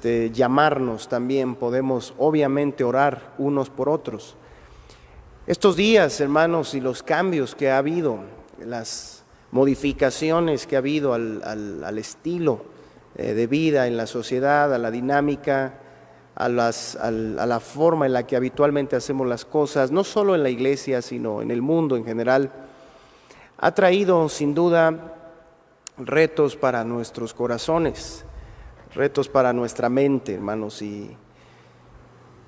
llamarnos también, podemos obviamente orar unos por otros. Estos días, hermanos, y los cambios que ha habido, las modificaciones que ha habido al estilo de vida en la sociedad, a la dinámica, a la forma en la que habitualmente hacemos las cosas, no solo en la iglesia, sino en el mundo en general, ha traído sin duda retos para nuestros corazones, retos para nuestra mente, hermanos. Y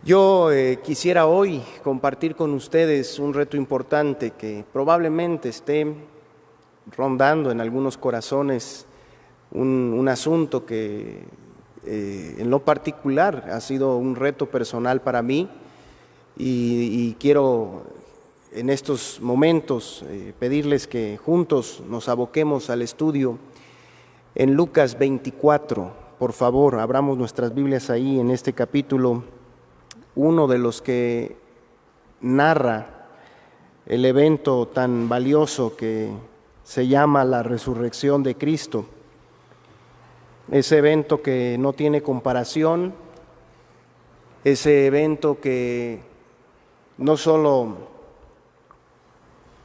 yo quisiera hoy compartir con ustedes un reto importante que probablemente esté rondando en algunos corazones, un asunto que en lo particular ha sido un reto personal para mí, y quiero en estos momentos pedirles que juntos nos aboquemos al estudio en Lucas 24. Por favor, abramos nuestras Biblias ahí en este capítulo, uno de los que narra el evento tan valioso que se llama la resurrección de Cristo. Ese evento que no tiene comparación, ese evento que no solo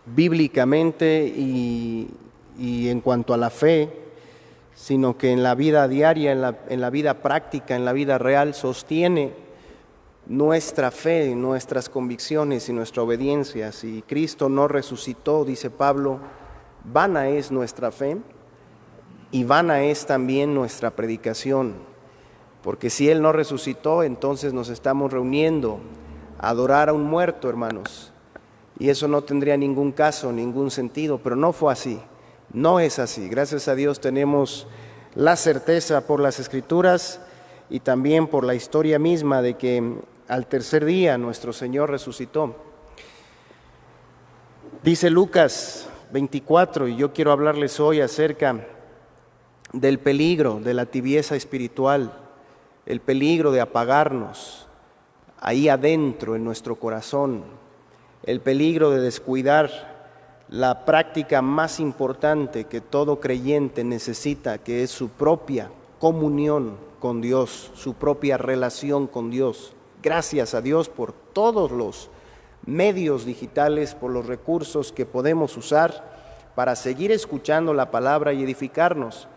bíblicamente y en cuanto a la fe, sino que en la vida diaria, en la vida práctica, en la vida real, sostiene nuestra fe, nuestras convicciones y nuestra obediencia. Si Cristo no resucitó, dice Pablo, vana es nuestra fe y vana es también nuestra predicación, porque si Él no resucitó, entonces nos estamos reuniendo a adorar a un muerto, hermanos, y eso no tendría ningún caso, ningún sentido, pero no fue así, no es así. Gracias a Dios tenemos la certeza por las Escrituras y también por la historia misma de que al tercer día nuestro Señor resucitó. Dice Lucas 24, y yo quiero hablarles hoy acerca del peligro de la tibieza espiritual, el peligro de apagarnos ahí adentro en nuestro corazón, el peligro de descuidar la práctica más importante que todo creyente necesita, que es su propia comunión con Dios, su propia relación con Dios. Gracias a Dios por todos los medios digitales, por los recursos que podemos usar para seguir escuchando la palabra y edificarnos.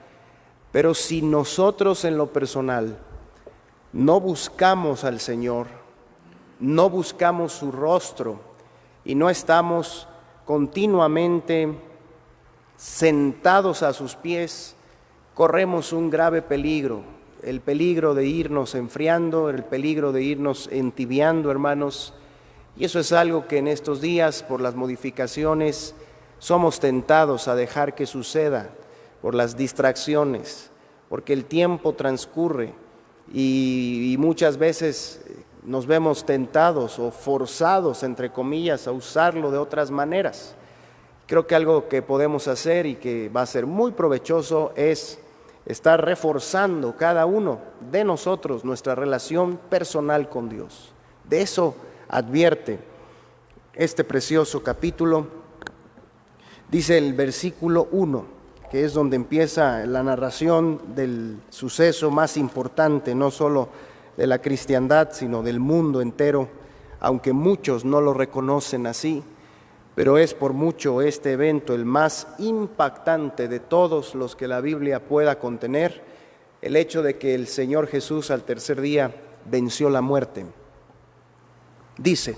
Pero si nosotros en lo personal no buscamos al Señor, no buscamos su rostro y no estamos continuamente sentados a sus pies, corremos un grave peligro, el peligro de irnos enfriando, el peligro de irnos entibiando, hermanos. Y eso es algo que en estos días, por las modificaciones, somos tentados a dejar que suceda, por las distracciones, porque el tiempo transcurre y muchas veces nos vemos tentados o forzados, entre comillas, a usarlo de otras maneras. Creo que algo que podemos hacer y que va a ser muy provechoso es estar reforzando cada uno de nosotros nuestra relación personal con Dios. De eso advierte este precioso capítulo. Dice el versículo 1, que es donde empieza la narración del suceso más importante, no solo de la cristiandad, sino del mundo entero, aunque muchos no lo reconocen así, pero es por mucho este evento el más impactante de todos los que la Biblia pueda contener, el hecho de que el Señor Jesús al tercer día venció la muerte. Dice: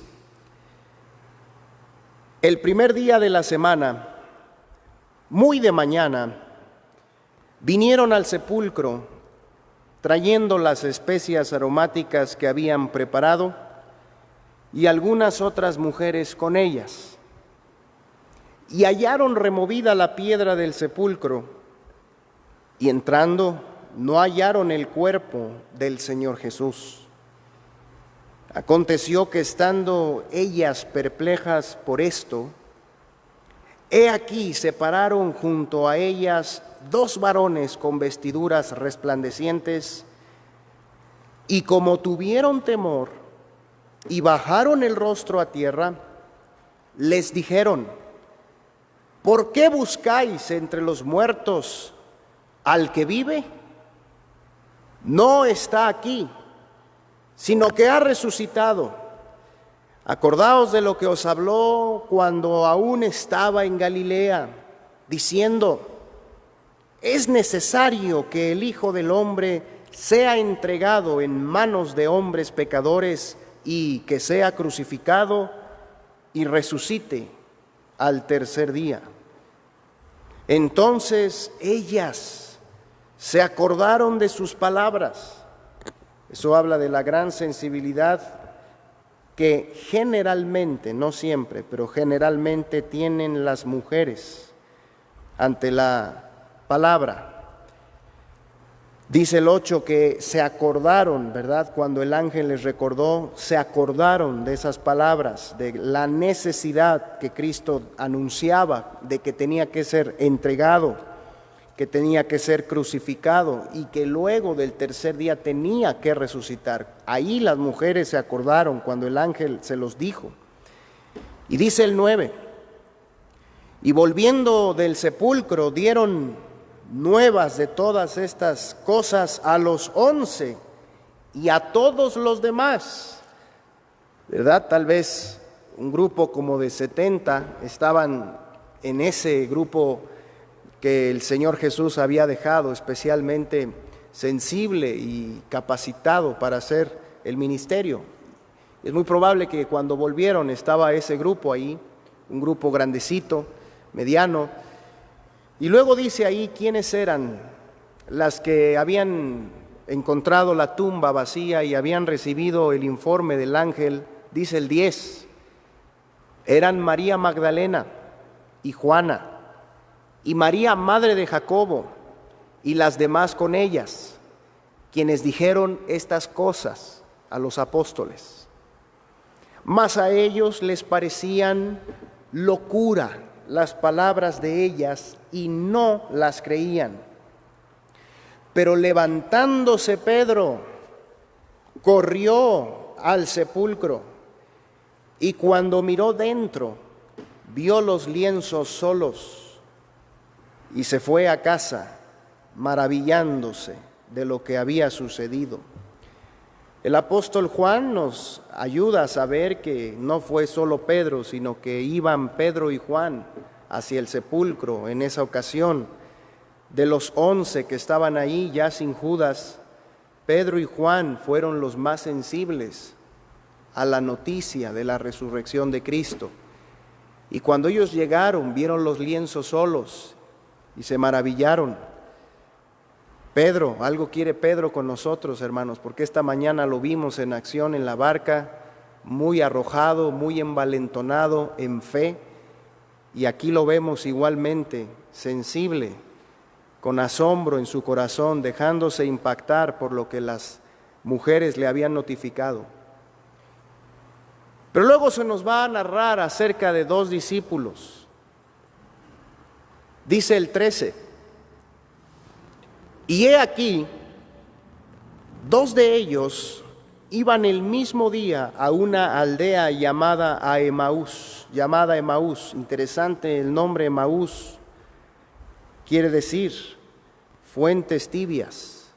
el primer día de la semana, muy de mañana, vinieron al sepulcro trayendo las especias aromáticas que habían preparado y algunas otras mujeres con ellas. Y hallaron removida la piedra del sepulcro, y entrando no hallaron el cuerpo del Señor Jesús. Aconteció que estando ellas perplejas por esto, he aquí se pararon junto a ellas dos varones con vestiduras resplandecientes, y como tuvieron temor y bajaron el rostro a tierra, les dijeron: ¿por qué buscáis entre los muertos al que vive? no está aquí, sino que ha resucitado. Acordaos de lo que os habló cuando aún estaba en Galilea, diciendo: es necesario que el Hijo del Hombre sea entregado en manos de hombres pecadores y que sea crucificado y resucite al tercer día. Entonces ellas se acordaron de sus palabras. Eso habla de la gran sensibilidad que generalmente, no siempre, pero generalmente tienen las mujeres ante la palabra. Dice el 8 que se acordaron, ¿verdad? Cuando el ángel les recordó, se acordaron de esas palabras, de la necesidad que Cristo anunciaba, de que tenía que ser entregado, que tenía que ser crucificado y que luego del tercer día tenía que resucitar. Ahí las mujeres se acordaron cuando el ángel se los dijo. Y dice el 9, y volviendo del sepulcro dieron nuevas de todas estas cosas a los 11 y a todos los demás, ¿verdad? Tal vez un grupo como de 70 estaban en ese grupo que el Señor Jesús había dejado especialmente sensible y capacitado para hacer el ministerio. Es muy probable que cuando volvieron estaba ese grupo ahí, un grupo grandecito, mediano. Y luego dice ahí quiénes eran las que habían encontrado la tumba vacía y habían recibido el informe del ángel. Dice el 10, eran María Magdalena y Juana, y María, madre de Jacobo, y las demás con ellas, quienes dijeron estas cosas a los apóstoles. Mas a ellos les parecían locura las palabras de ellas y no las creían. Pero levantándose Pedro, corrió al sepulcro y cuando miró dentro, vio los lienzos solos y se fue a casa maravillándose de lo que había sucedido. El apóstol Juan nos ayuda a saber que no fue solo Pedro, sino que iban Pedro y Juan hacia el sepulcro en esa ocasión. De los 11 que estaban ahí ya sin Judas, Pedro y Juan fueron los más sensibles a la noticia de la resurrección de Cristo. Y cuando ellos llegaron, vieron los lienzos solos y se maravillaron. Pedro, algo quiere Pedro con nosotros, hermanos, porque esta mañana lo vimos en acción en la barca, muy arrojado, muy envalentonado en fe, y aquí lo vemos igualmente sensible, con asombro en su corazón, dejándose impactar por lo que las mujeres le habían notificado. Pero luego se nos va a narrar acerca de 2 discípulos. Dice el 13, y he aquí, 2 de ellos iban el mismo día a una aldea llamada Emaús. Interesante el nombre Emaús, quiere decir fuentes tibias.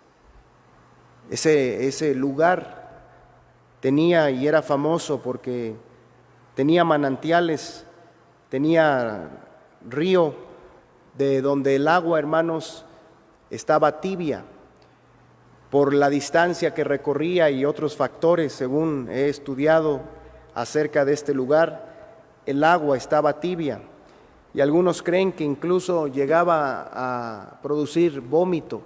Ese lugar tenía y era famoso porque tenía manantiales, tenía río de donde el agua, hermanos, estaba tibia por la distancia que recorría y otros factores, según he estudiado acerca de este lugar, el agua estaba tibia y algunos creen que incluso llegaba a producir vómito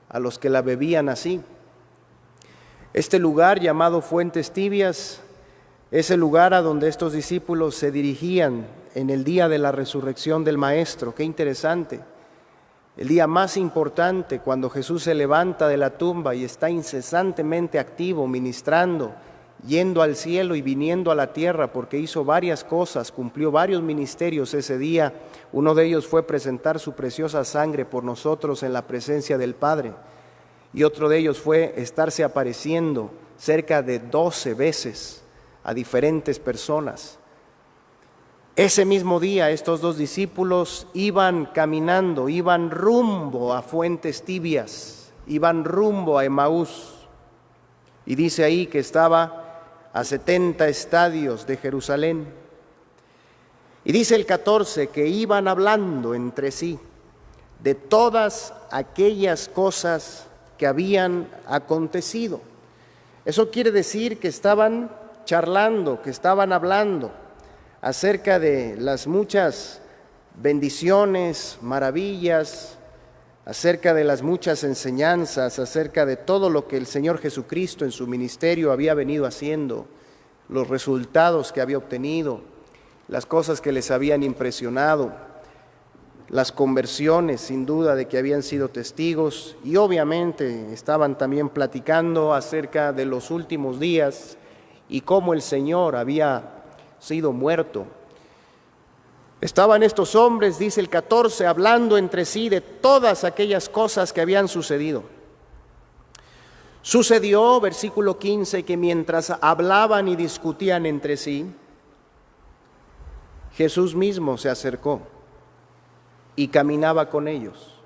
a los que la bebían así. Este lugar llamado Fuentes Tibias es el lugar a donde estos discípulos se dirigían en el día de la resurrección del Maestro. Qué interesante. El día más importante, cuando Jesús se levanta de la tumba y está incesantemente activo, ministrando, yendo al cielo y viniendo a la tierra, porque hizo varias cosas, cumplió varios ministerios ese día. Uno de ellos fue presentar su preciosa sangre por nosotros en la presencia del Padre. Y otro de ellos fue estarse apareciendo cerca de 12 veces a diferentes personas. Ese mismo día estos 2 discípulos iban caminando, iban rumbo a Fuentes Tibias, iban rumbo a Emaús. Y dice ahí que estaba a 70 estadios de Jerusalén. Y dice el 14 que iban hablando entre sí de todas aquellas cosas que habían acontecido. Eso quiere decir que estaban charlando, que estaban hablando acerca de las muchas bendiciones, maravillas, acerca de las muchas enseñanzas, acerca de todo lo que el Señor Jesucristo en su ministerio había venido haciendo, los resultados que había obtenido, las cosas que les habían impresionado, las conversiones sin duda de que habían sido testigos, y obviamente estaban también platicando acerca de los últimos días y cómo el Señor había sido muerto. Estaban estos hombres, dice el 14, hablando entre sí de todas aquellas cosas que habían sucedido. Sucedió, versículo 15, que mientras hablaban y discutían entre sí, Jesús mismo se acercó y caminaba con ellos.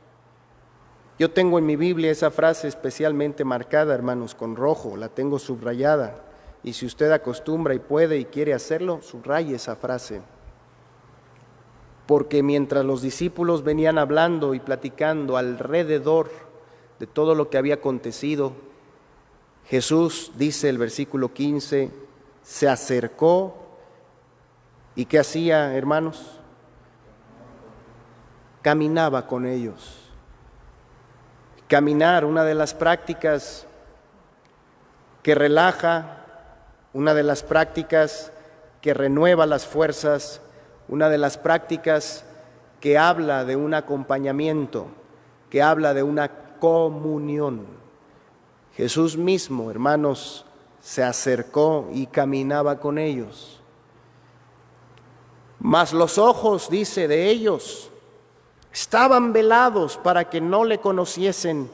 Yo tengo en mi Biblia esa frase especialmente marcada, hermanos, con rojo, la tengo subrayada. Y si usted acostumbra y puede y quiere hacerlo, subraye esa frase. Porque mientras los discípulos venían hablando y platicando alrededor de todo lo que había acontecido, Jesús, dice el versículo 15, se acercó. ¿Y qué hacía, hermanos? Caminaba con ellos. Caminar, una de las prácticas que relaja, una de las prácticas que renueva las fuerzas, una de las prácticas que habla de un acompañamiento, que habla de una comunión. Jesús mismo, hermanos, se acercó y caminaba con ellos. Mas los ojos, dice, de ellos estaban velados para que no le conociesen.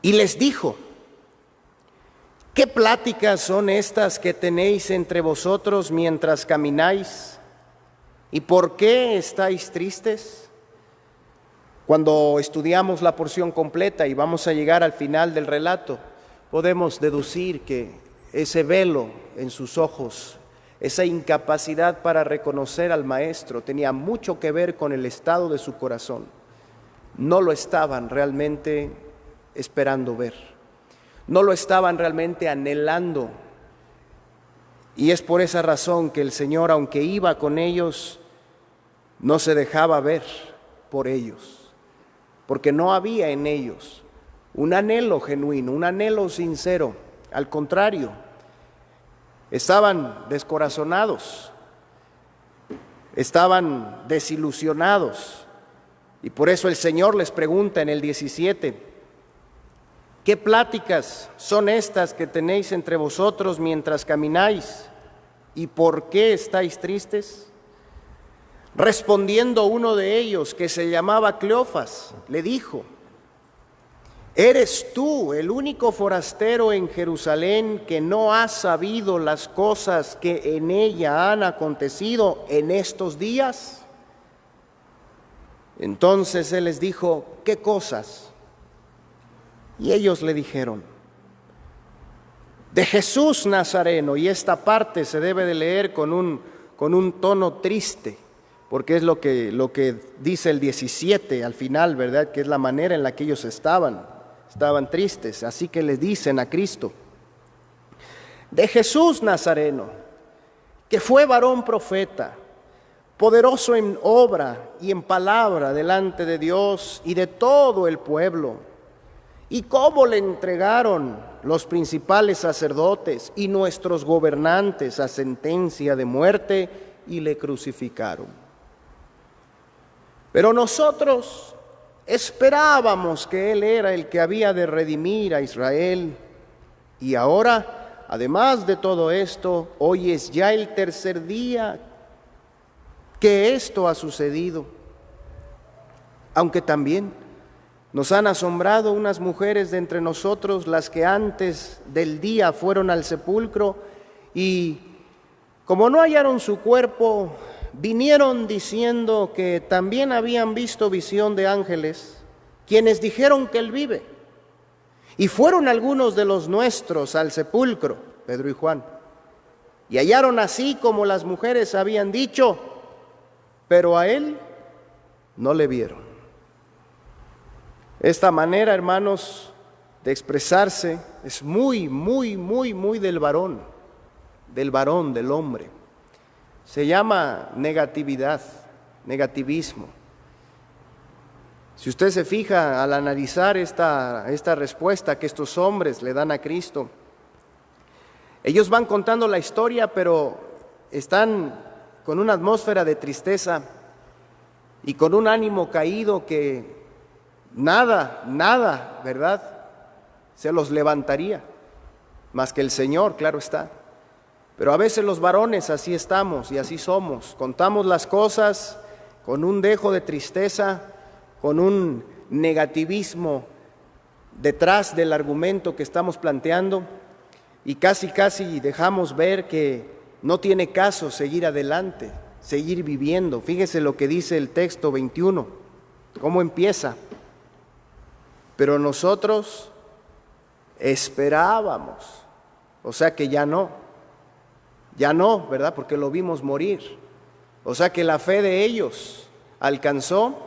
Y les dijo: ¿qué pláticas son estas que tenéis entre vosotros mientras camináis? ¿Y por qué estáis tristes? Cuando estudiamos la porción completa y vamos a llegar al final del relato, podemos deducir que ese velo en sus ojos, esa incapacidad para reconocer al Maestro, tenía mucho que ver con el estado de su corazón. No lo estaban realmente esperando ver. No lo estaban realmente anhelando. Y es por esa razón que el Señor, aunque iba con ellos, no se dejaba ver por ellos, porque no había en ellos un anhelo genuino, un anhelo sincero. Al contrario, estaban descorazonados, estaban desilusionados. Y por eso el Señor les pregunta en el 17: ¿qué pláticas son estas que tenéis entre vosotros mientras camináis? ¿Y por qué estáis tristes? Respondiendo uno de ellos, que se llamaba Cleofas, le dijo: ¿eres tú el único forastero en Jerusalén que no ha sabido las cosas que en ella han acontecido en estos días? Entonces él les dijo: ¿qué cosas? Y ellos le dijeron: de Jesús Nazareno. Y esta parte se debe de leer con un tono triste, porque es lo que dice el 17 al final, ¿verdad? Que es la manera en la que ellos estaban tristes. Así que le dicen a Cristo: de Jesús Nazareno, que fue varón profeta, poderoso en obra y en palabra delante de Dios y de todo el pueblo. ¿Y cómo le entregaron los principales sacerdotes y nuestros gobernantes a sentencia de muerte y le crucificaron? Pero nosotros esperábamos que Él era el que había de redimir a Israel. Y ahora, además de todo esto, hoy es ya el tercer día que esto ha sucedido. Aunque también nos han asombrado unas mujeres de entre nosotros, las que antes del día fueron al sepulcro, y como no hallaron su cuerpo, vinieron diciendo que también habían visto visión de ángeles, quienes dijeron que él vive. Y fueron algunos de los nuestros al sepulcro, Pedro y Juan, y hallaron así como las mujeres habían dicho, pero a él no le vieron. Esta manera, hermanos, de expresarse es muy del varón, del hombre. Se llama negatividad, negativismo. Si usted se fija al analizar esta respuesta que estos hombres le dan a Cristo, ellos van contando la historia, pero están con una atmósfera de tristeza y con un ánimo caído que nada, ¿verdad?, se los levantaría, más que el Señor, claro está. Pero a veces los varones así estamos y así somos. Contamos las cosas con un dejo de tristeza, con un negativismo detrás del argumento que estamos planteando, y casi dejamos ver que no tiene caso seguir adelante, seguir viviendo. Fíjese lo que dice el texto 21, cómo empieza. Pero nosotros esperábamos, o sea que ya no, ¿verdad? Porque lo vimos morir. O sea que la fe de ellos alcanzó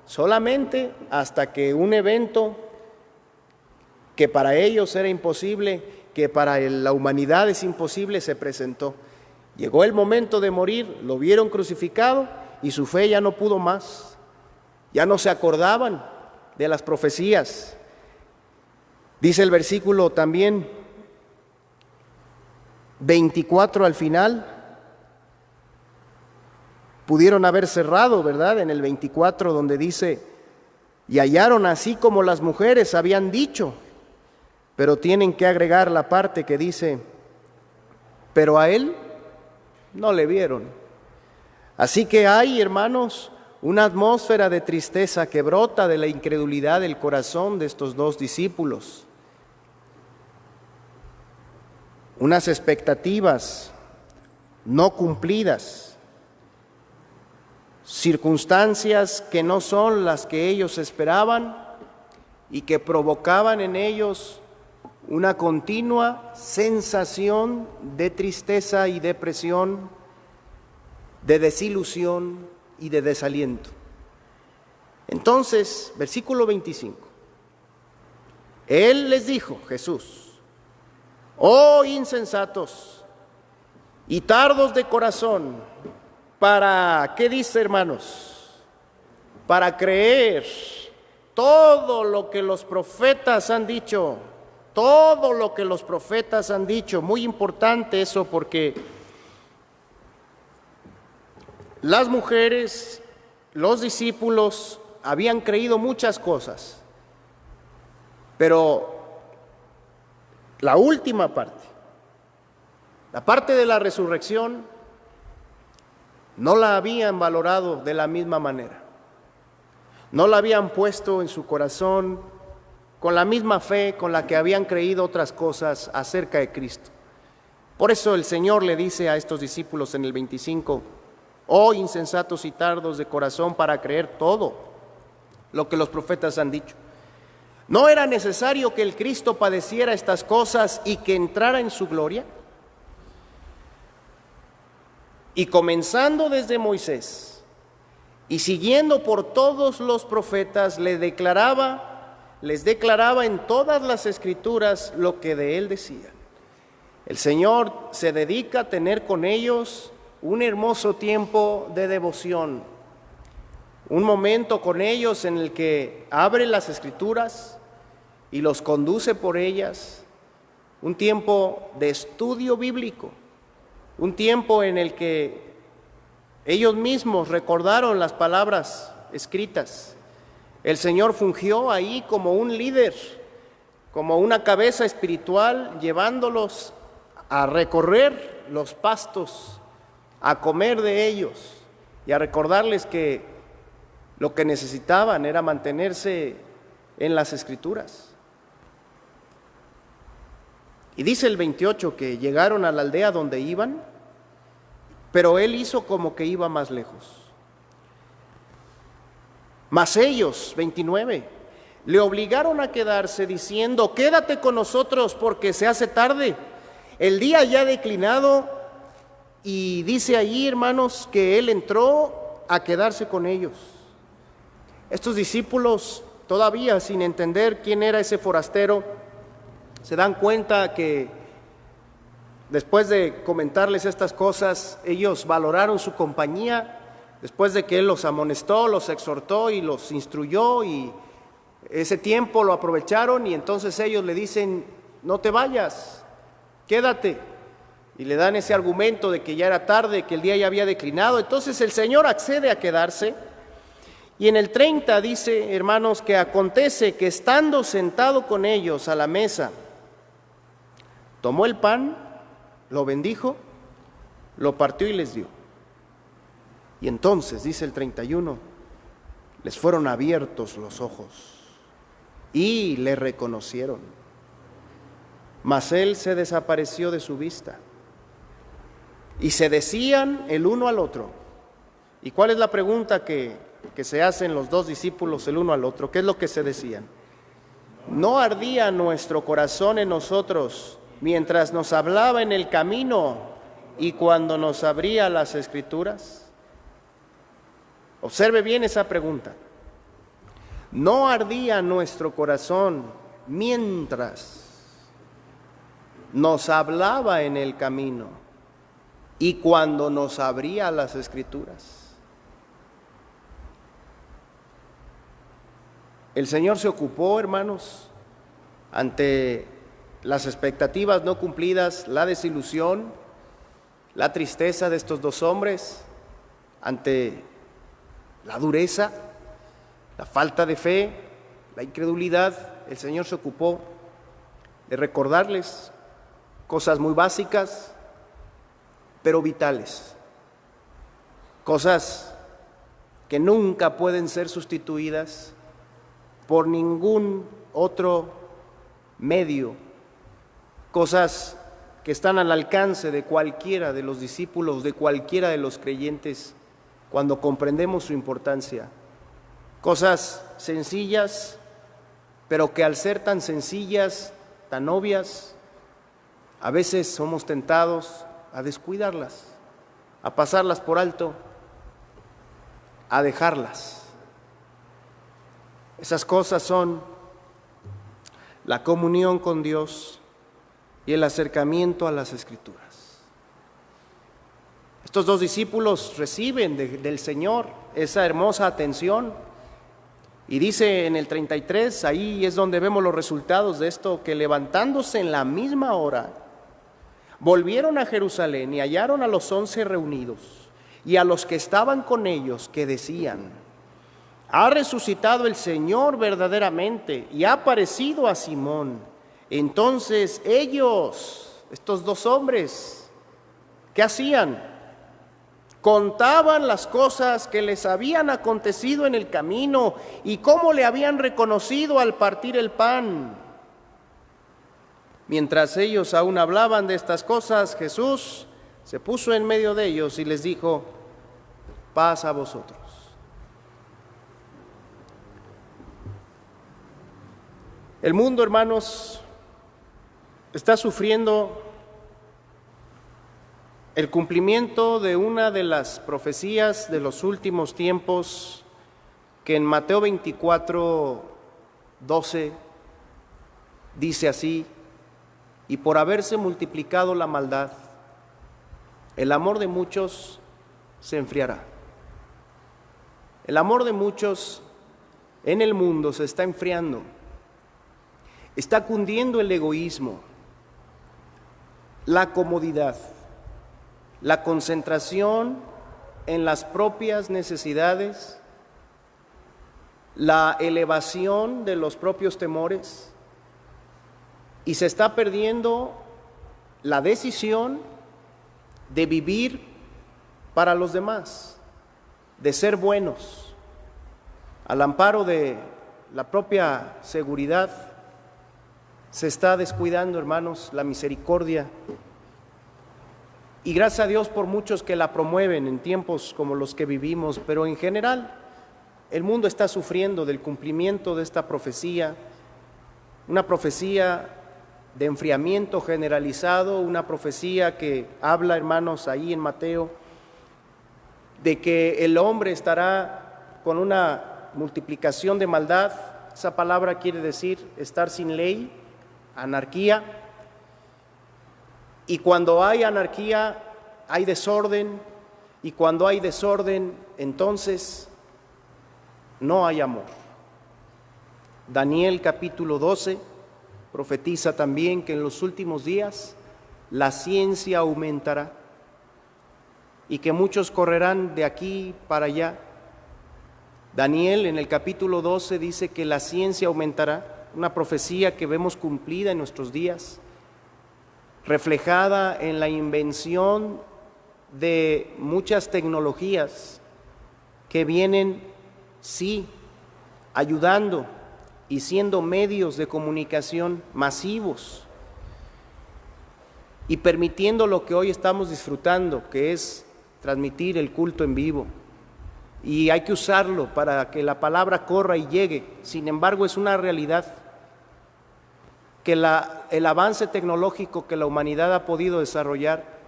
solamente hasta que un evento que para ellos era imposible, que para la humanidad es imposible, se presentó. Llegó el momento de morir, lo vieron crucificado y su fe ya no pudo más. Ya no se acordaban de las profecías. Dice el versículo también 24 al final, pudieron haber cerrado, ¿verdad?, en el 24 donde dice, y hallaron así como las mujeres habían dicho, pero tienen que agregar la parte que dice, pero a él no le vieron. Así que hay, hermanos, una atmósfera de tristeza que brota de la incredulidad del corazón de estos dos discípulos. Unas expectativas no cumplidas, circunstancias que no son las que ellos esperaban y que provocaban en ellos una continua sensación de tristeza y depresión, de desilusión y de desaliento. Entonces, versículo 25, Él les dijo, Jesús, oh insensatos y tardos de corazón, ¿para qué dice, hermanos? Para creer todo lo que los profetas han dicho. Todo lo que los profetas han dicho. Muy importante eso, porque las mujeres, los discípulos habían creído muchas cosas, pero la última parte, la parte de la resurrección, no la habían valorado de la misma manera. No la habían puesto en su corazón con la misma fe con la que habían creído otras cosas acerca de Cristo. Por eso el Señor le dice a estos discípulos en el 25, oh insensatos y tardos de corazón para creer todo lo que los profetas han dicho. ¿No era necesario que el Cristo padeciera estas cosas y que entrara en su gloria? Y comenzando desde Moisés y siguiendo por todos los profetas, les declaraba en todas las escrituras lo que de él decían. El Señor se dedica a tener con ellos un hermoso tiempo de devoción, un momento con ellos en el que abre las escrituras y los conduce por ellas, un tiempo de estudio bíblico, un tiempo en el que ellos mismos recordaron las palabras escritas. El Señor fungió ahí como un líder, como una cabeza espiritual, llevándolos a recorrer los pastos, a comer de ellos y a recordarles que lo que necesitaban era mantenerse en las Escrituras. Y dice el 28 que llegaron a la aldea donde iban, pero él hizo como que iba más lejos. Mas ellos, 29, le obligaron a quedarse diciendo: quédate con nosotros porque se hace tarde, el día ya ha declinado. Y dice allí, hermanos, que él entró a quedarse con ellos. Estos discípulos, todavía sin entender quién era ese forastero, se dan cuenta que después de comentarles estas cosas, ellos valoraron su compañía, después de que él los amonestó, los exhortó y los instruyó, y ese tiempo lo aprovecharon, y entonces ellos le dicen: no te vayas, quédate. Y le dan ese argumento de que ya era tarde, que el día ya había declinado. Entonces el Señor accede a quedarse. Y en el 30 dice, hermanos, que acontece que estando sentado con ellos a la mesa, tomó el pan, lo bendijo, lo partió y les dio. Y entonces, dice el 31, les fueron abiertos los ojos y le reconocieron. Mas él se desapareció de su vista. Y se decían el uno al otro. ¿Y cuál es la pregunta que se hacen los dos discípulos el uno al otro? ¿Qué es lo que se decían? ¿No ardía nuestro corazón en nosotros mientras nos hablaba en el camino y cuando nos abría las Escrituras? Observe bien esa pregunta. ¿No ardía nuestro corazón mientras nos hablaba en el camino y cuando nos abría las Escrituras? El Señor se ocupó, hermanos, ante las expectativas no cumplidas, la desilusión, la tristeza de estos dos hombres, ante la dureza, la falta de fe, la incredulidad. El Señor se ocupó de recordarles cosas muy básicas, pero vitales, cosas que nunca pueden ser sustituidas por ningún otro medio, cosas que están al alcance de cualquiera de los discípulos, de cualquiera de los creyentes, cuando comprendemos su importancia. Cosas sencillas, pero que al ser tan sencillas, tan obvias, a veces somos tentados a descuidarlas, a pasarlas por alto, a dejarlas. Esas cosas son la comunión con Dios y el acercamiento a las Escrituras. Estos dos discípulos reciben del Señor esa hermosa atención, y dice en el 33, ahí es donde vemos los resultados de esto, que levantándose en la misma hora, volvieron a Jerusalén y hallaron a los 11 reunidos y a los que estaban con ellos, que decían: ha resucitado el Señor verdaderamente y ha aparecido a Simón. Entonces ellos, estos dos hombres, ¿qué hacían? Contaban las cosas que les habían acontecido en el camino y cómo le habían reconocido al partir el pan. Mientras ellos aún hablaban de estas cosas, Jesús se puso en medio de ellos y les dijo: paz a vosotros. El mundo, hermanos, está sufriendo el cumplimiento de una de las profecías de los últimos tiempos, que en Mateo 24:12 dice así: y por haberse multiplicado la maldad, el amor de muchos se enfriará. El amor de muchos en el mundo se está enfriando. Está cundiendo el egoísmo, la comodidad, la concentración en las propias necesidades, la elevación de los propios temores, y se está perdiendo la decisión de vivir para los demás, de ser buenos, al amparo de la propia seguridad. Se está descuidando, hermanos, la misericordia. Y gracias a Dios por muchos que la promueven en tiempos como los que vivimos, pero en general el mundo está sufriendo del cumplimiento de esta profecía, una profecía de enfriamiento generalizado, una profecía que habla, hermanos, ahí en Mateo, de que el hombre estará con una multiplicación de maldad. Esa palabra quiere decir estar sin ley, anarquía. Y cuando hay anarquía, hay desorden, y cuando hay desorden, entonces no hay amor. Daniel capítulo 12 profetiza también que en los últimos días la ciencia aumentará y que muchos correrán de aquí para allá. Daniel en el capítulo 12 dice que la ciencia aumentará, una profecía que vemos cumplida en nuestros días, reflejada en la invención de muchas tecnologías que vienen, sí, ayudando y siendo medios de comunicación masivos y permitiendo lo que hoy estamos disfrutando, que es transmitir el culto en vivo. Y hay que usarlo para que la palabra corra y llegue. Sin embargo, es una realidad que el avance tecnológico que la humanidad ha podido desarrollar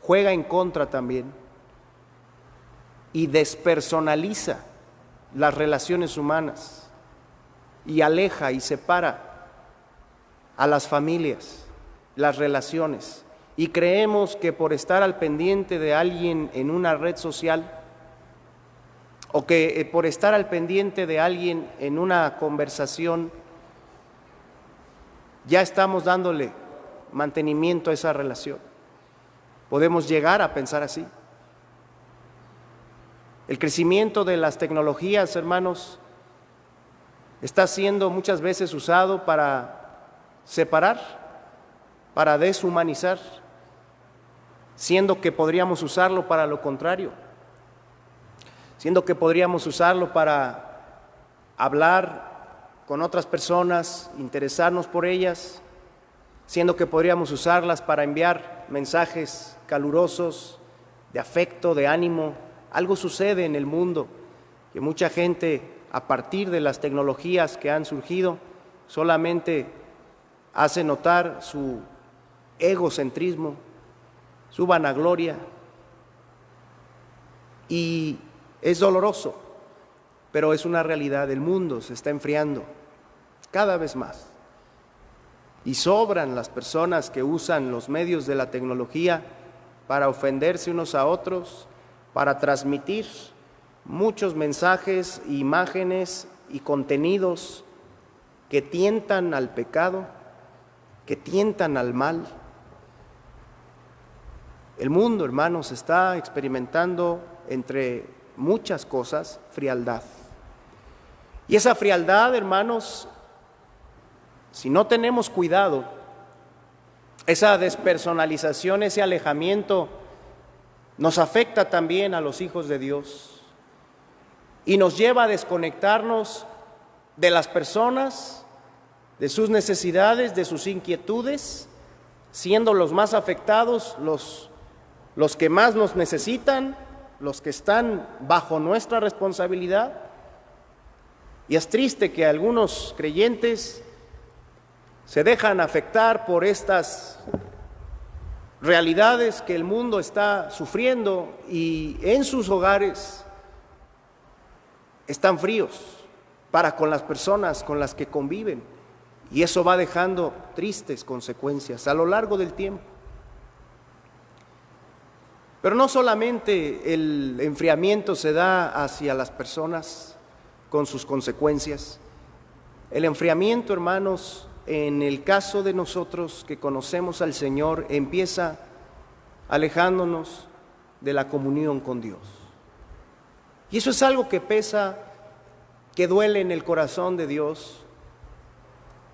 juega en contra también y despersonaliza las relaciones humanas y aleja y separa a las familias, las relaciones. Y creemos que por estar al pendiente de alguien en una red social o que por estar al pendiente de alguien en una conversación ya estamos dándole mantenimiento a esa relación. Podemos llegar a pensar así. El crecimiento de las tecnologías, hermanos, está siendo muchas veces usado para separar, para deshumanizar, siendo que podríamos usarlo para lo contrario, siendo que podríamos usarlo para hablar con otras personas, interesarnos por ellas, siendo que podríamos usarlas para enviar mensajes calurosos, de afecto, de ánimo. Algo sucede en el mundo, que mucha gente, a partir de las tecnologías que han surgido, solamente hace notar su egocentrismo, su vanagloria, y es doloroso, pero es una realidad. El mundo se está enfriando cada vez más. Y sobran las personas que usan los medios de la tecnología para ofenderse unos a otros, para transmitir muchos mensajes, imágenes y contenidos que tientan al pecado, que tientan al mal. El mundo, hermanos, está experimentando, entre muchas cosas, frialdad. Y esa frialdad, hermanos, si no tenemos cuidado, esa despersonalización, ese alejamiento, nos afecta también a los hijos de Dios y nos lleva a desconectarnos de las personas, de sus necesidades, de sus inquietudes, siendo los más afectados, los que más nos necesitan, los que están bajo nuestra responsabilidad. Y es triste que algunos creyentes se dejan afectar por estas realidades que el mundo está sufriendo y en sus hogares están fríos para con las personas con las que conviven, y eso va dejando tristes consecuencias a lo largo del tiempo. Pero no solamente el enfriamiento se da hacia las personas con sus consecuencias. El enfriamiento, hermanos, en el caso de nosotros que conocemos al Señor, empieza alejándonos de la comunión con Dios. Y eso es algo que pesa, que duele en el corazón de Dios,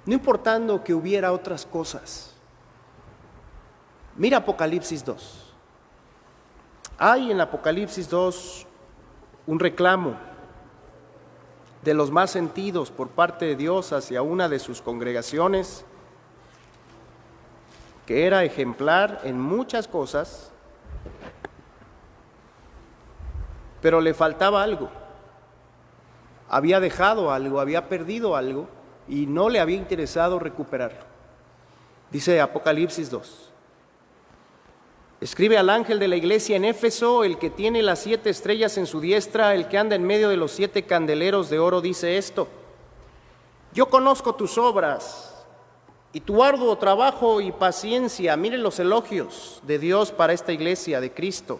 no importando que hubiera otras cosas. Mira Apocalipsis 2. Hay en Apocalipsis 2 un reclamo de los más sentidos por parte de Dios hacia una de sus congregaciones, que era ejemplar en muchas cosas, pero le faltaba algo. había dejado algo, había perdido algo y no le había interesado recuperarlo. Dice Apocalipsis 2. Escribe al ángel de la iglesia en Éfeso, el que tiene las 7 estrellas en su diestra, el que anda en medio de los 7 candeleros de oro, dice esto: yo conozco tus obras y tu arduo trabajo y paciencia. Miren los elogios de Dios para esta iglesia de Cristo.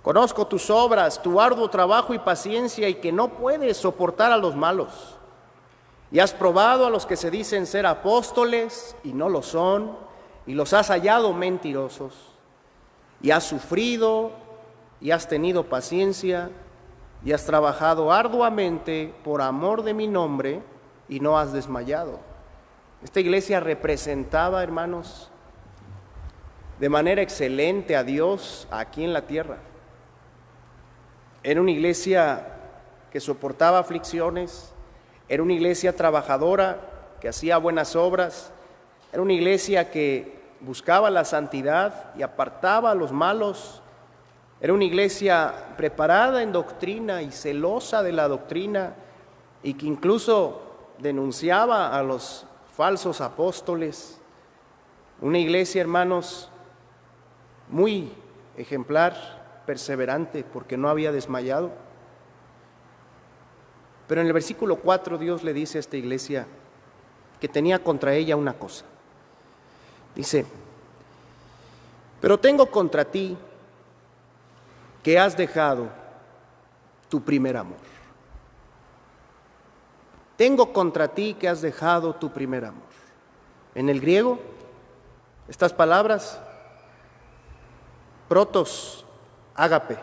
Conozco tus obras, tu arduo trabajo y paciencia, y que no puedes soportar a los malos. Y has probado a los que se dicen ser apóstoles y no lo son, y los has hallado mentirosos. Y has sufrido, y has tenido paciencia, y has trabajado arduamente por amor de mi nombre, y no has desmayado. Esta iglesia representaba, hermanos, de manera excelente a Dios aquí en la tierra. Era una iglesia que soportaba aflicciones, era una iglesia trabajadora que hacía buenas obras, era una iglesia que buscaba la santidad y apartaba a los malos, era una iglesia preparada en doctrina y celosa de la doctrina, y que incluso denunciaba a los falsos apóstoles. Una iglesia, hermanos, muy ejemplar, perseverante, porque no había desmayado. Pero en el versículo 4 Dios le dice a esta iglesia que tenía contra ella una cosa. Dice: pero tengo contra ti que has dejado tu primer amor. Tengo contra ti que has dejado tu primer amor. En el griego, estas palabras, protos, ágape,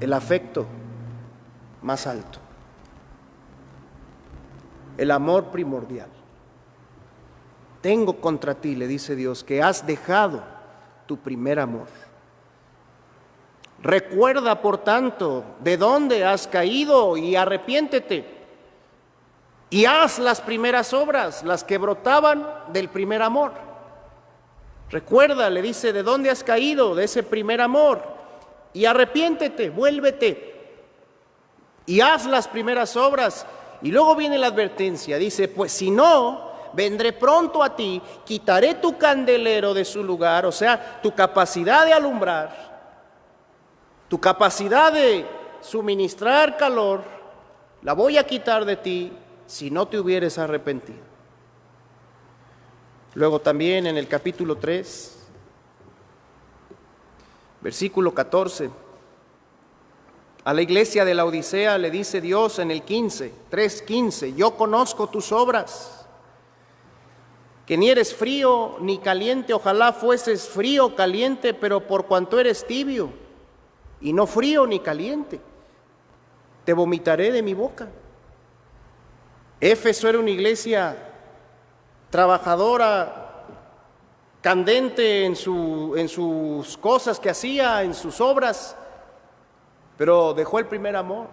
el afecto más alto, el amor primordial. Tengo contra ti, le dice Dios, que has dejado tu primer amor. Recuerda, por tanto, de dónde has caído y arrepiéntete. Y haz las primeras obras, las que brotaban del primer amor. Recuerda, le dice, de dónde has caído, de ese primer amor. Y arrepiéntete, vuélvete. Y haz las primeras obras. Y luego viene la advertencia, dice: pues si no, vendré pronto a ti, quitaré tu candelero de su lugar, o sea, tu capacidad de alumbrar, tu capacidad de suministrar calor, la voy a quitar de ti si no te hubieres arrepentido. Luego también en el capítulo 3, versículo 14, a la iglesia de la Odisea le dice Dios en el 3:15: yo conozco tus obras, que ni eres frío ni caliente, ojalá fueses frío o caliente, pero por cuanto eres tibio y no frío ni caliente, te vomitaré de mi boca. Éfeso era una iglesia trabajadora, candente en sus cosas que hacía, en sus obras, pero dejó el primer amor.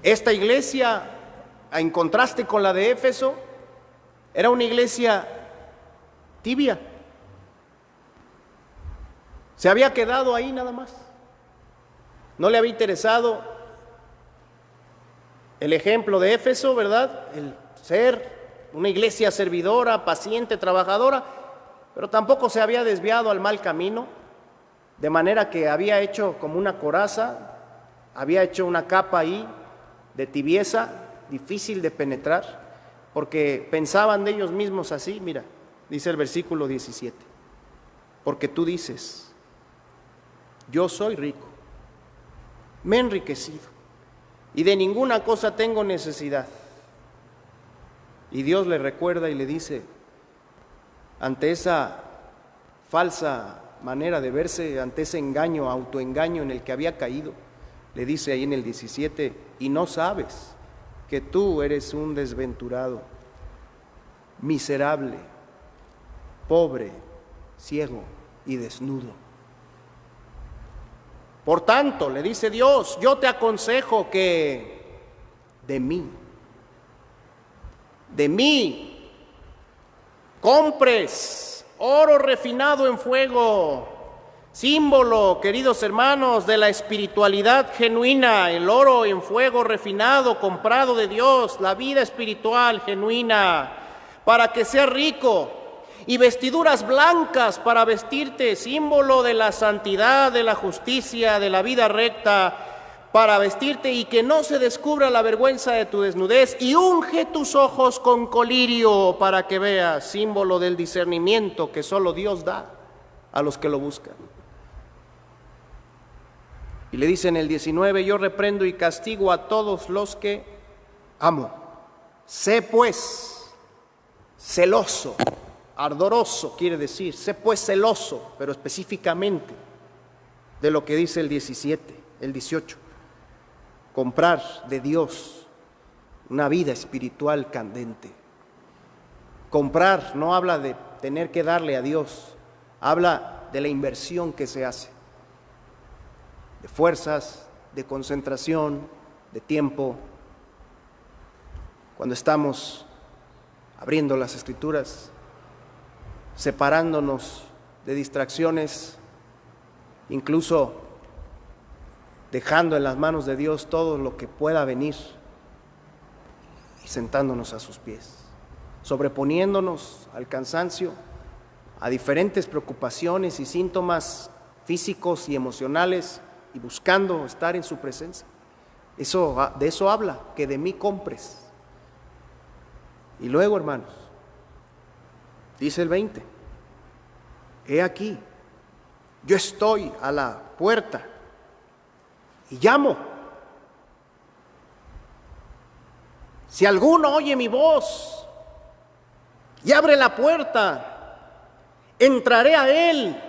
Esta iglesia, en contraste con la de Éfeso, era una iglesia tibia. Se había quedado ahí nada más. No le había interesado el ejemplo de Éfeso, ¿verdad? El ser una iglesia servidora, paciente, trabajadora, pero tampoco se había desviado al mal camino, de manera que había hecho como una coraza, había hecho una capa ahí de tibieza, difícil de penetrar, porque pensaban de ellos mismos así. Mira, dice el versículo 17: porque tú dices, yo soy rico, me he enriquecido y de ninguna cosa tengo necesidad. Y Dios le recuerda y le dice, ante esa falsa manera de verse, ante ese engaño, autoengaño en el que había caído, le dice ahí en el 17: y no sabes que tú eres un desventurado, miserable, pobre, ciego y desnudo. Por tanto, le dice Dios, yo te aconsejo que de mí, compres oro refinado en fuego, símbolo, queridos hermanos, de la espiritualidad genuina, el oro en fuego refinado, comprado de Dios, la vida espiritual genuina, para que seas rico, y vestiduras blancas para vestirte, símbolo de la santidad, de la justicia, de la vida recta, para vestirte y que no se descubra la vergüenza de tu desnudez, y unge tus ojos con colirio para que veas, símbolo del discernimiento que solo Dios da a los que lo buscan. Y le dice en el 19, yo reprendo y castigo a todos los que amo. Sé pues celoso, ardoroso quiere decir, sé pues celoso, pero específicamente de lo que dice el 17, el 18. Comprar de Dios una vida espiritual candente. Comprar no habla de tener que darle a Dios, habla de la inversión que se hace, de fuerzas, de concentración, de tiempo. Cuando estamos abriendo las Escrituras, separándonos de distracciones, incluso dejando en las manos de Dios todo lo que pueda venir y sentándonos a sus pies, sobreponiéndonos al cansancio, a diferentes preocupaciones y síntomas físicos y emocionales y buscando estar en su presencia. De eso habla, que de mí compres. Y luego, hermanos, dice el 20, he aquí, yo estoy a la puerta y llamo. Si alguno oye mi voz y abre la puerta, entraré a él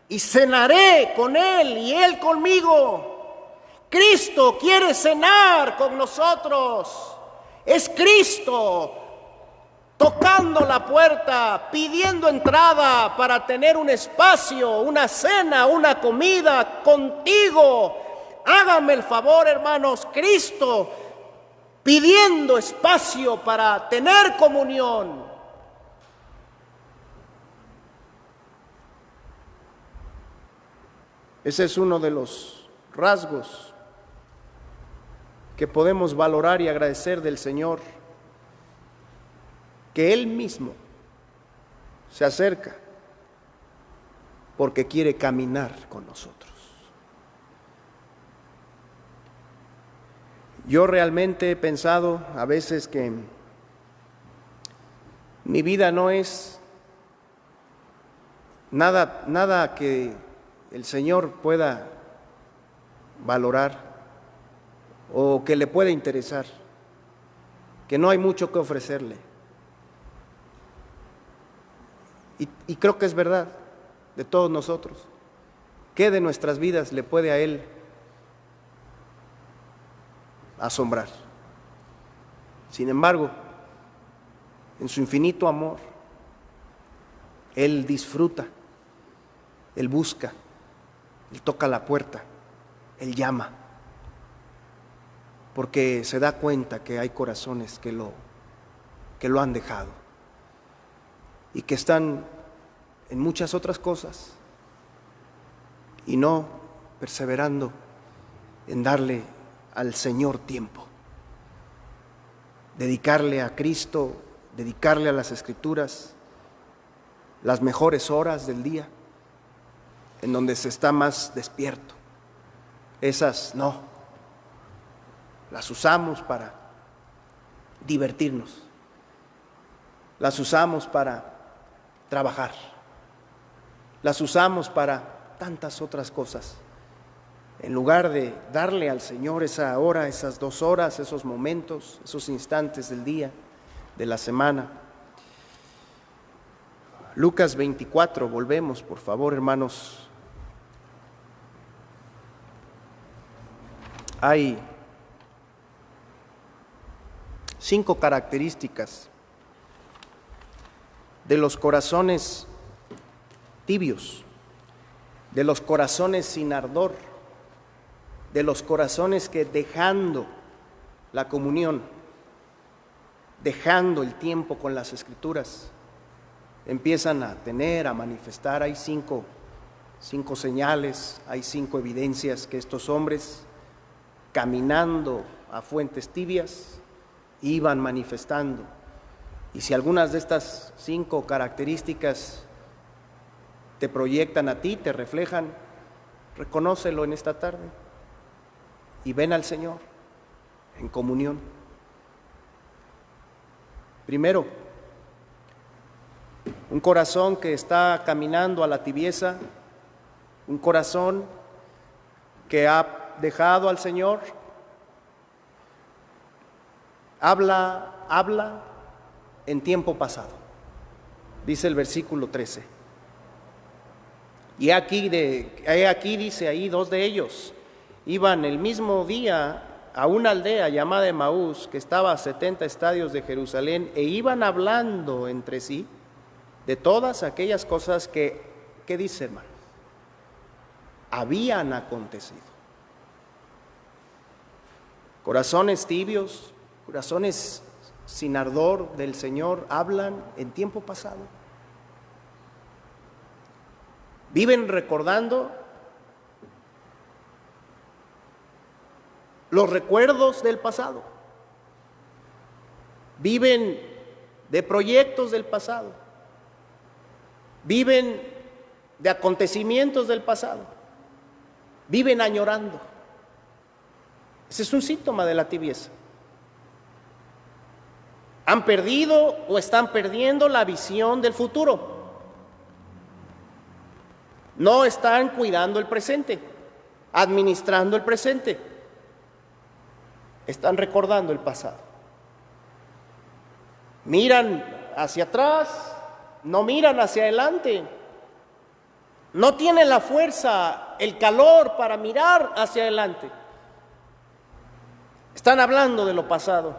y cenaré con él y él conmigo. Cristo quiere cenar con nosotros. Es Cristo tocando la puerta, pidiendo entrada para tener un espacio, una cena, una comida contigo. Háganme el favor, hermanos, Cristo pidiendo espacio para tener comunión. Ese es uno de los rasgos que podemos valorar y agradecer del Señor, que Él mismo se acerca porque quiere caminar con nosotros. Yo realmente he pensado a veces que mi vida no es nada que el Señor pueda valorar o que le pueda interesar, que no hay mucho que ofrecerle. Y creo que es verdad de todos nosotros. ¿Qué de nuestras vidas le puede a Él asombrar? Sin embargo, en su infinito amor, Él disfruta, Él busca, Él toca la puerta, Él llama, porque se da cuenta que hay corazones que lo han dejado y que están en muchas otras cosas y no perseverando en darle al Señor tiempo, dedicarle a Cristo, dedicarle a las Escrituras las mejores horas del día, en donde se está más despierto. Esas no, las usamos para divertirnos, las usamos para trabajar, las usamos para tantas otras cosas, en lugar de darle al Señor esa hora, esas 2 horas, esos momentos, esos instantes del día, de la semana. Lucas 24, volvemos, por favor, hermanos. Hay 5 características de los corazones tibios, de los corazones sin ardor, de los corazones que dejando la comunión, dejando el tiempo con las Escrituras, empiezan a manifestar. Hay 5 5 señales, hay 5 evidencias que estos hombres, caminando a fuentes tibias, iban manifestando. Y si algunas de estas 5 características te proyectan a ti, te reflejan, reconócelo en esta tarde y ven al Señor en comunión. Primero, un corazón que está caminando a la tibieza, un corazón que ha dejado al Señor, habla en tiempo pasado, dice el versículo 13. Y aquí dice ahí, 2 de ellos iban el mismo día a una aldea llamada Emaús, que estaba a 70 estadios de Jerusalén, e iban hablando entre sí de todas aquellas cosas que, ¿qué dice, hermano? Habían acontecido. Corazones tibios, corazones sin ardor del Señor, hablan en tiempo pasado. Viven recordando los recuerdos del pasado. Viven de proyectos del pasado. Viven de acontecimientos del pasado. Viven añorando. Ese es un síntoma de la tibieza. Han perdido o están perdiendo la visión del futuro. No están cuidando el presente, administrando el presente. Están recordando el pasado. Miran hacia atrás, no miran hacia adelante. No tienen la fuerza, el calor para mirar hacia adelante. Están hablando de lo pasado.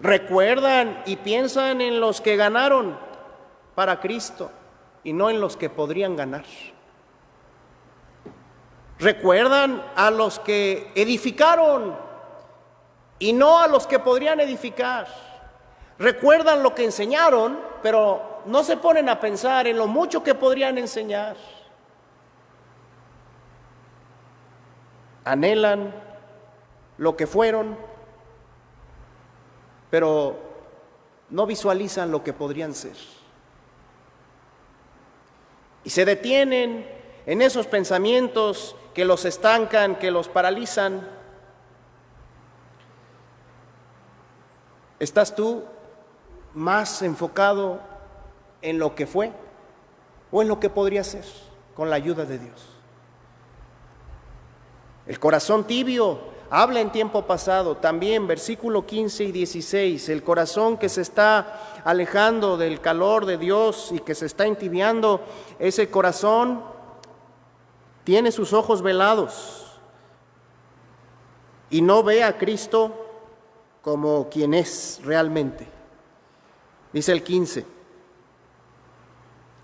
Recuerdan y piensan en los que ganaron para Cristo y no en los que podrían ganar. Recuerdan a los que edificaron y no a los que podrían edificar. Recuerdan lo que enseñaron, pero no se ponen a pensar en lo mucho que podrían enseñar. Anhelan lo que fueron, pero no visualizan lo que podrían ser. Y se detienen en esos pensamientos que los estancan, que los paralizan. ¿Estás tú más enfocado en lo que fue o en lo que podría ser con la ayuda de Dios? El corazón tibio habla en tiempo pasado. También versículo 15 y 16, el corazón que se está alejando del calor de Dios y que se está entibiando, ese corazón tiene sus ojos velados y no ve a Cristo como quien es realmente. Dice el 15,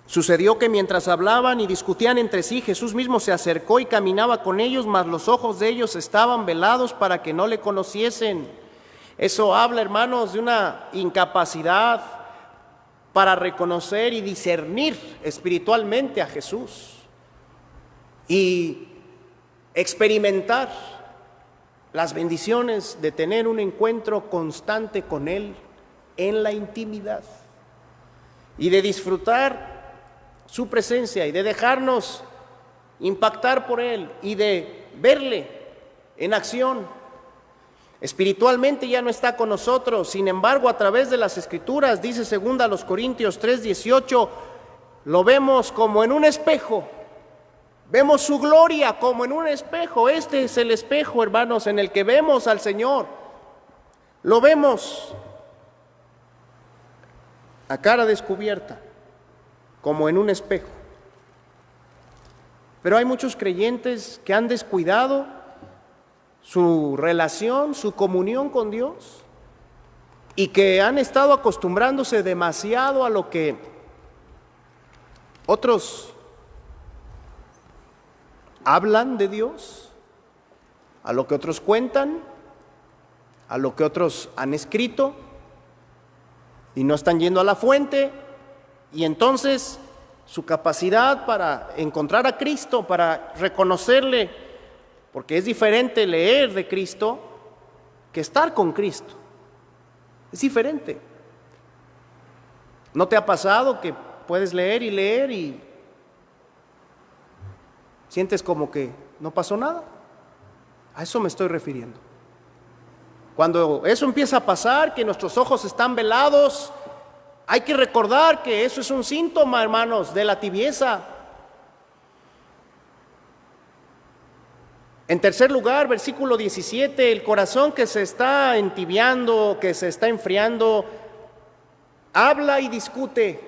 sucedió que mientras hablaban y discutían entre sí, Jesús mismo se acercó y caminaba con ellos, mas los ojos de ellos estaban velados para que no le conociesen. Eso habla, hermanos, de una incapacidad para reconocer y discernir espiritualmente a Jesús y experimentar las bendiciones de tener un encuentro constante con Él en la intimidad y de disfrutar su presencia y de dejarnos impactar por Él y de verle en acción. Espiritualmente ya no está con nosotros, sin embargo, a través de las Escrituras, dice 2 Corintios 3:18, lo vemos como en un espejo. Vemos su gloria como en un espejo. Este es el espejo, hermanos, en el que vemos al Señor. Lo vemos a cara descubierta, como en un espejo. Pero hay muchos creyentes que han descuidado su relación, su comunión con Dios, y que han estado acostumbrándose demasiado a lo que otros hablan de Dios, a lo que otros cuentan, a lo que otros han escrito, y no están yendo a la fuente, y entonces su capacidad para encontrar a Cristo, para reconocerle, porque es diferente leer de Cristo que estar con Cristo. Es diferente. ¿No te ha pasado que puedes leer y sientes como que no pasó nada? A eso me estoy refiriendo. Cuando eso empieza a pasar, que nuestros ojos están velados, hay que recordar que eso es un síntoma, hermanos, de la tibieza. En tercer lugar, versículo 17, el corazón que se está entibiando, que se está enfriando, habla y discute,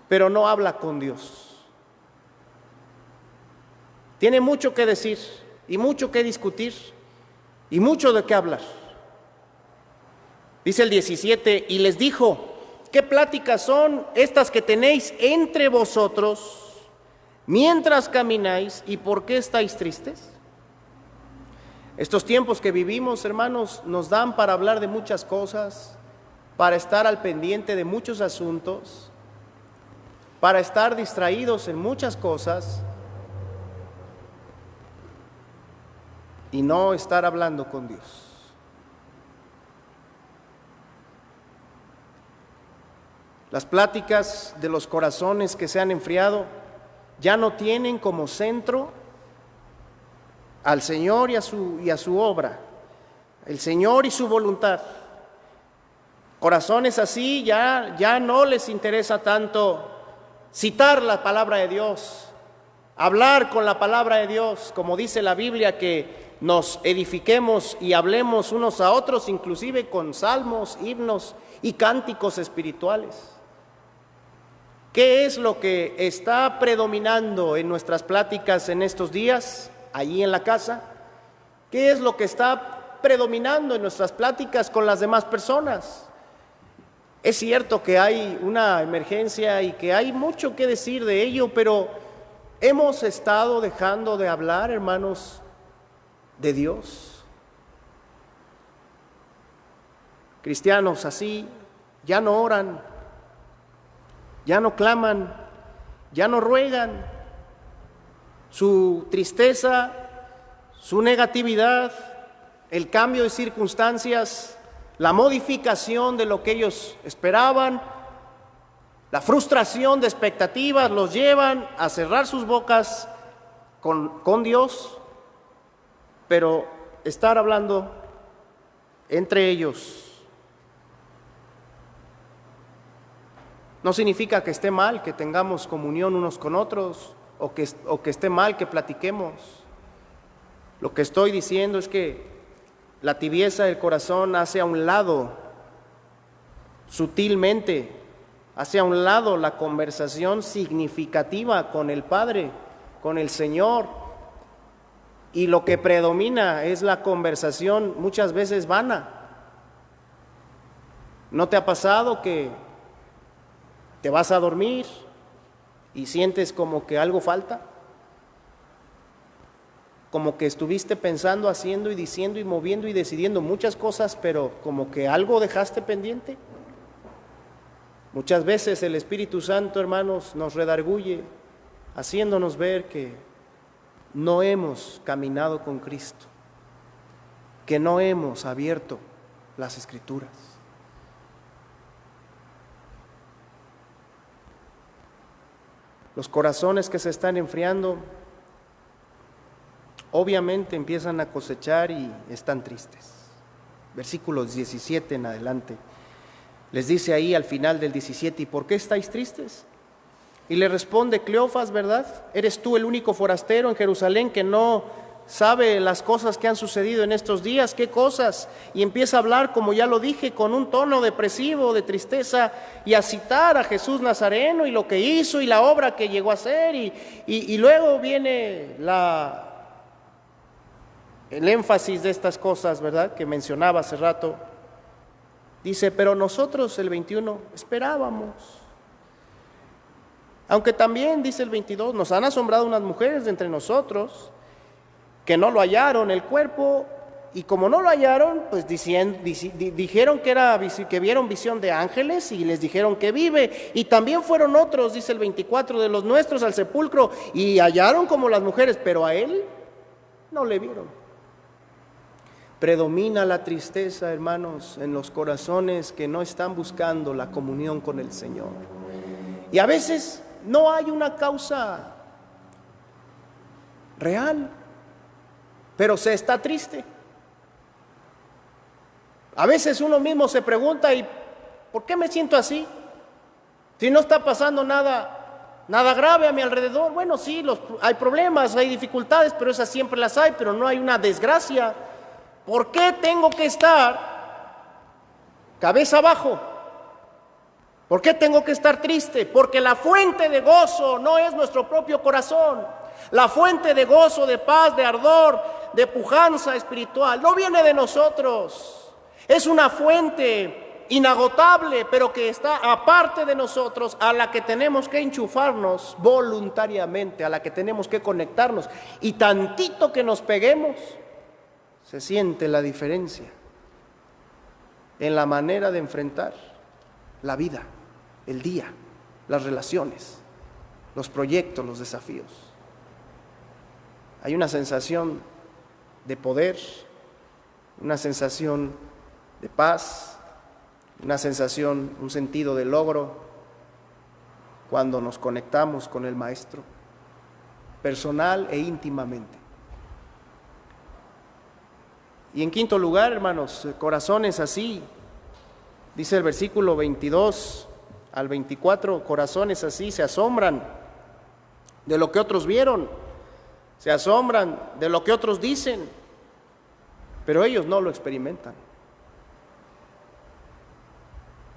pero no habla con Dios. Tiene mucho que decir y mucho que discutir y mucho de qué hablar. Dice el 17, y les dijo, ¿qué pláticas son estas que tenéis entre vosotros mientras camináis, y por qué estáis tristes? Estos tiempos que vivimos, hermanos, nos dan para hablar de muchas cosas, para estar al pendiente de muchos asuntos, para estar distraídos en muchas cosas y no estar hablando con Dios. Las pláticas de los corazones que se han enfriado ya no tienen como centro al Señor y a su obra, el Señor y su voluntad. Corazones así ya no les interesa tanto citar la palabra de Dios, hablar con la palabra de Dios, como dice la Biblia, que nos edifiquemos y hablemos unos a otros, inclusive con salmos, himnos y cánticos espirituales. ¿Qué es lo que está predominando en nuestras pláticas en estos días, allí en la casa? ¿Qué es lo que está predominando en nuestras pláticas con las demás personas? Es cierto que hay una emergencia y que hay mucho que decir de ello, pero hemos estado dejando de hablar, hermanos, de Dios. Cristianos así ya no oran, ya no claman, ya no ruegan. Su tristeza, su negatividad, el cambio de circunstancias, la modificación de lo que ellos esperaban, la frustración de expectativas los llevan a cerrar sus bocas con Dios, pero estar hablando entre ellos no significa que esté mal que tengamos comunión unos con otros o que esté mal que platiquemos. Lo que estoy diciendo es que la tibieza del corazón hace a un lado, sutilmente, hace a un lado la conversación significativa con el Padre, con el Señor. Y lo que predomina es la conversación muchas veces vana. ¿No te ha pasado que te vas a dormir y sientes como que algo falta? Como que estuviste pensando, haciendo y diciendo y moviendo y decidiendo muchas cosas, pero como que algo dejaste pendiente. Muchas veces el Espíritu Santo, hermanos, nos redarguye, haciéndonos ver que no hemos caminado con Cristo, que no hemos abierto las Escrituras. Los corazones que se están enfriando, obviamente empiezan a cosechar y están tristes. Versículos 17 en adelante. Les dice ahí al final del 17, ¿y por qué estáis tristes? Y le responde Cleofas, ¿verdad? ¿Eres tú el único forastero en Jerusalén que no sabe las cosas que han sucedido en estos días? ¿Qué cosas? Y empieza a hablar, como ya lo dije, con un tono depresivo, de tristeza, y a citar a Jesús Nazareno y lo que hizo y la obra que llegó a hacer. Y luego viene el énfasis de estas cosas, ¿verdad?, que mencionaba hace rato. Dice, pero nosotros, el 21, esperábamos. Aunque también, dice el 22, nos han asombrado unas mujeres de entre nosotros que no lo hallaron el cuerpo y como no lo hallaron, pues dijeron que vieron visión de ángeles y les dijeron que vive. Y también fueron otros, dice el 24, de los nuestros al sepulcro y hallaron como las mujeres, pero a él no le vieron. Predomina la tristeza, hermanos, en los corazones que no están buscando la comunión con el Señor. Y a veces no hay una causa real, pero se está triste. A veces uno mismo se pregunta, ¿y por qué me siento así? Si no está pasando nada grave a mi alrededor. Bueno, sí, hay problemas, hay dificultades, pero esas siempre las hay, pero no hay una desgracia. ¿Por qué tengo que estar cabeza abajo? ¿Por qué tengo que estar triste? Porque la fuente de gozo no es nuestro propio corazón. La fuente de gozo, de paz, de ardor, de pujanza espiritual no viene de nosotros. Es una fuente inagotable, pero que está aparte de nosotros, a la que tenemos que enchufarnos voluntariamente, a la que tenemos que conectarnos. Y tantito que nos peguemos, se siente la diferencia en la manera de enfrentar la vida, el día, las relaciones, los proyectos, los desafíos. Hay una sensación de poder, una sensación de paz, una sensación, un sentido de logro cuando nos conectamos con el Maestro, personal e íntimamente. Y en quinto lugar, hermanos, corazones así, dice el versículo 22 al 24, corazones así se asombran de lo que otros vieron, se asombran de lo que otros dicen, pero ellos no lo experimentan.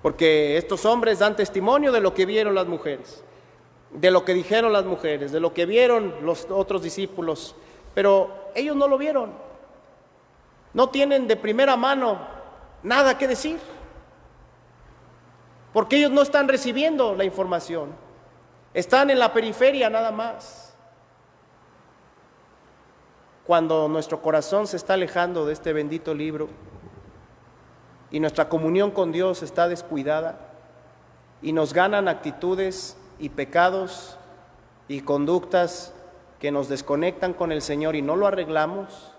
Porque estos hombres dan testimonio de lo que vieron las mujeres, de lo que dijeron las mujeres, de lo que vieron los otros discípulos, pero ellos no lo vieron. No tienen de primera mano nada que decir, porque ellos no están recibiendo la información, están en la periferia nada más. Cuando nuestro corazón se está alejando de este bendito libro y nuestra comunión con Dios está descuidada y nos ganan actitudes y pecados y conductas que nos desconectan con el Señor y no lo arreglamos,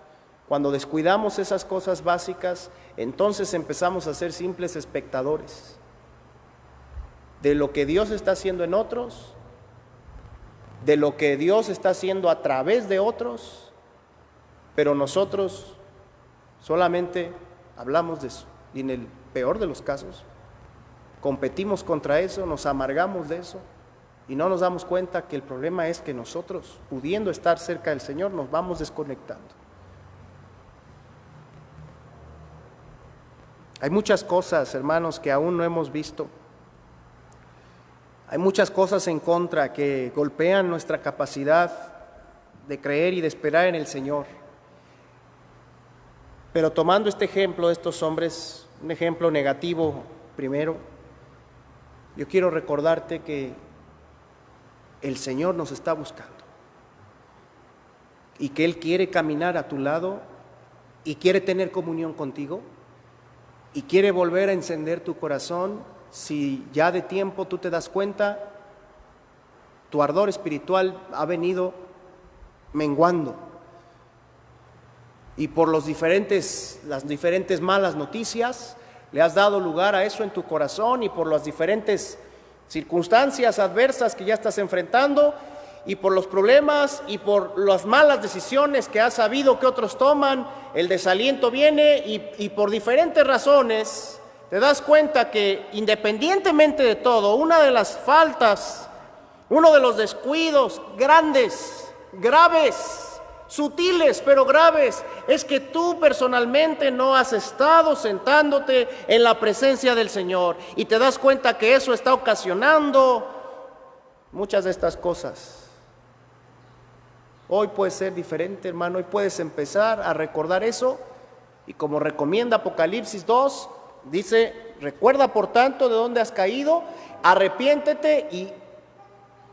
cuando descuidamos esas cosas básicas, entonces empezamos a ser simples espectadores de lo que Dios está haciendo en otros, de lo que Dios está haciendo a través de otros, pero nosotros solamente hablamos de eso. Y en el peor de los casos, competimos contra eso, nos amargamos de eso y no nos damos cuenta que el problema es que nosotros, pudiendo estar cerca del Señor, nos vamos desconectando. Hay muchas cosas, hermanos, que aún no hemos visto. Hay muchas cosas en contra que golpean nuestra capacidad de creer y de esperar en el Señor. Pero tomando este ejemplo de estos hombres, un ejemplo negativo primero, yo quiero recordarte que el Señor nos está buscando y que Él quiere caminar a tu lado y quiere tener comunión contigo y quiere volver a encender tu corazón. Si ya de tiempo tú te das cuenta, tu ardor espiritual ha venido menguando. Y por las diferentes malas noticias, le has dado lugar a eso en tu corazón, y por las diferentes circunstancias adversas que ya estás enfrentando, y por los problemas, y por las malas decisiones que has sabido que otros toman, el desaliento viene, y por diferentes razones, te das cuenta que independientemente de todo, una de las faltas, uno de los descuidos grandes, graves, sutiles pero graves, es que tú personalmente no has estado sentándote en la presencia del Señor, y te das cuenta que eso está ocasionando muchas de estas cosas. Hoy puede ser diferente, hermano. Hoy puedes empezar a recordar eso, y como recomienda Apocalipsis 2, dice: recuerda por tanto de dónde has caído, arrepiéntete y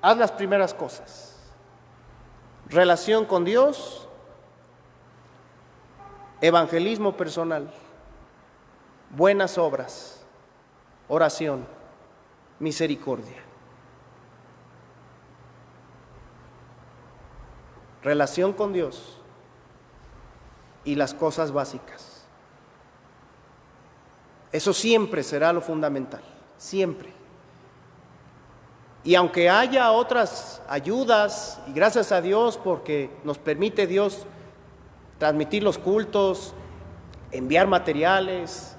haz las primeras cosas. Relación con Dios, evangelismo personal, buenas obras, oración, misericordia. Relación con Dios y las cosas básicas. Eso siempre será lo fundamental, siempre. Y aunque haya otras ayudas, y gracias a Dios porque nos permite Dios transmitir los cultos, enviar materiales,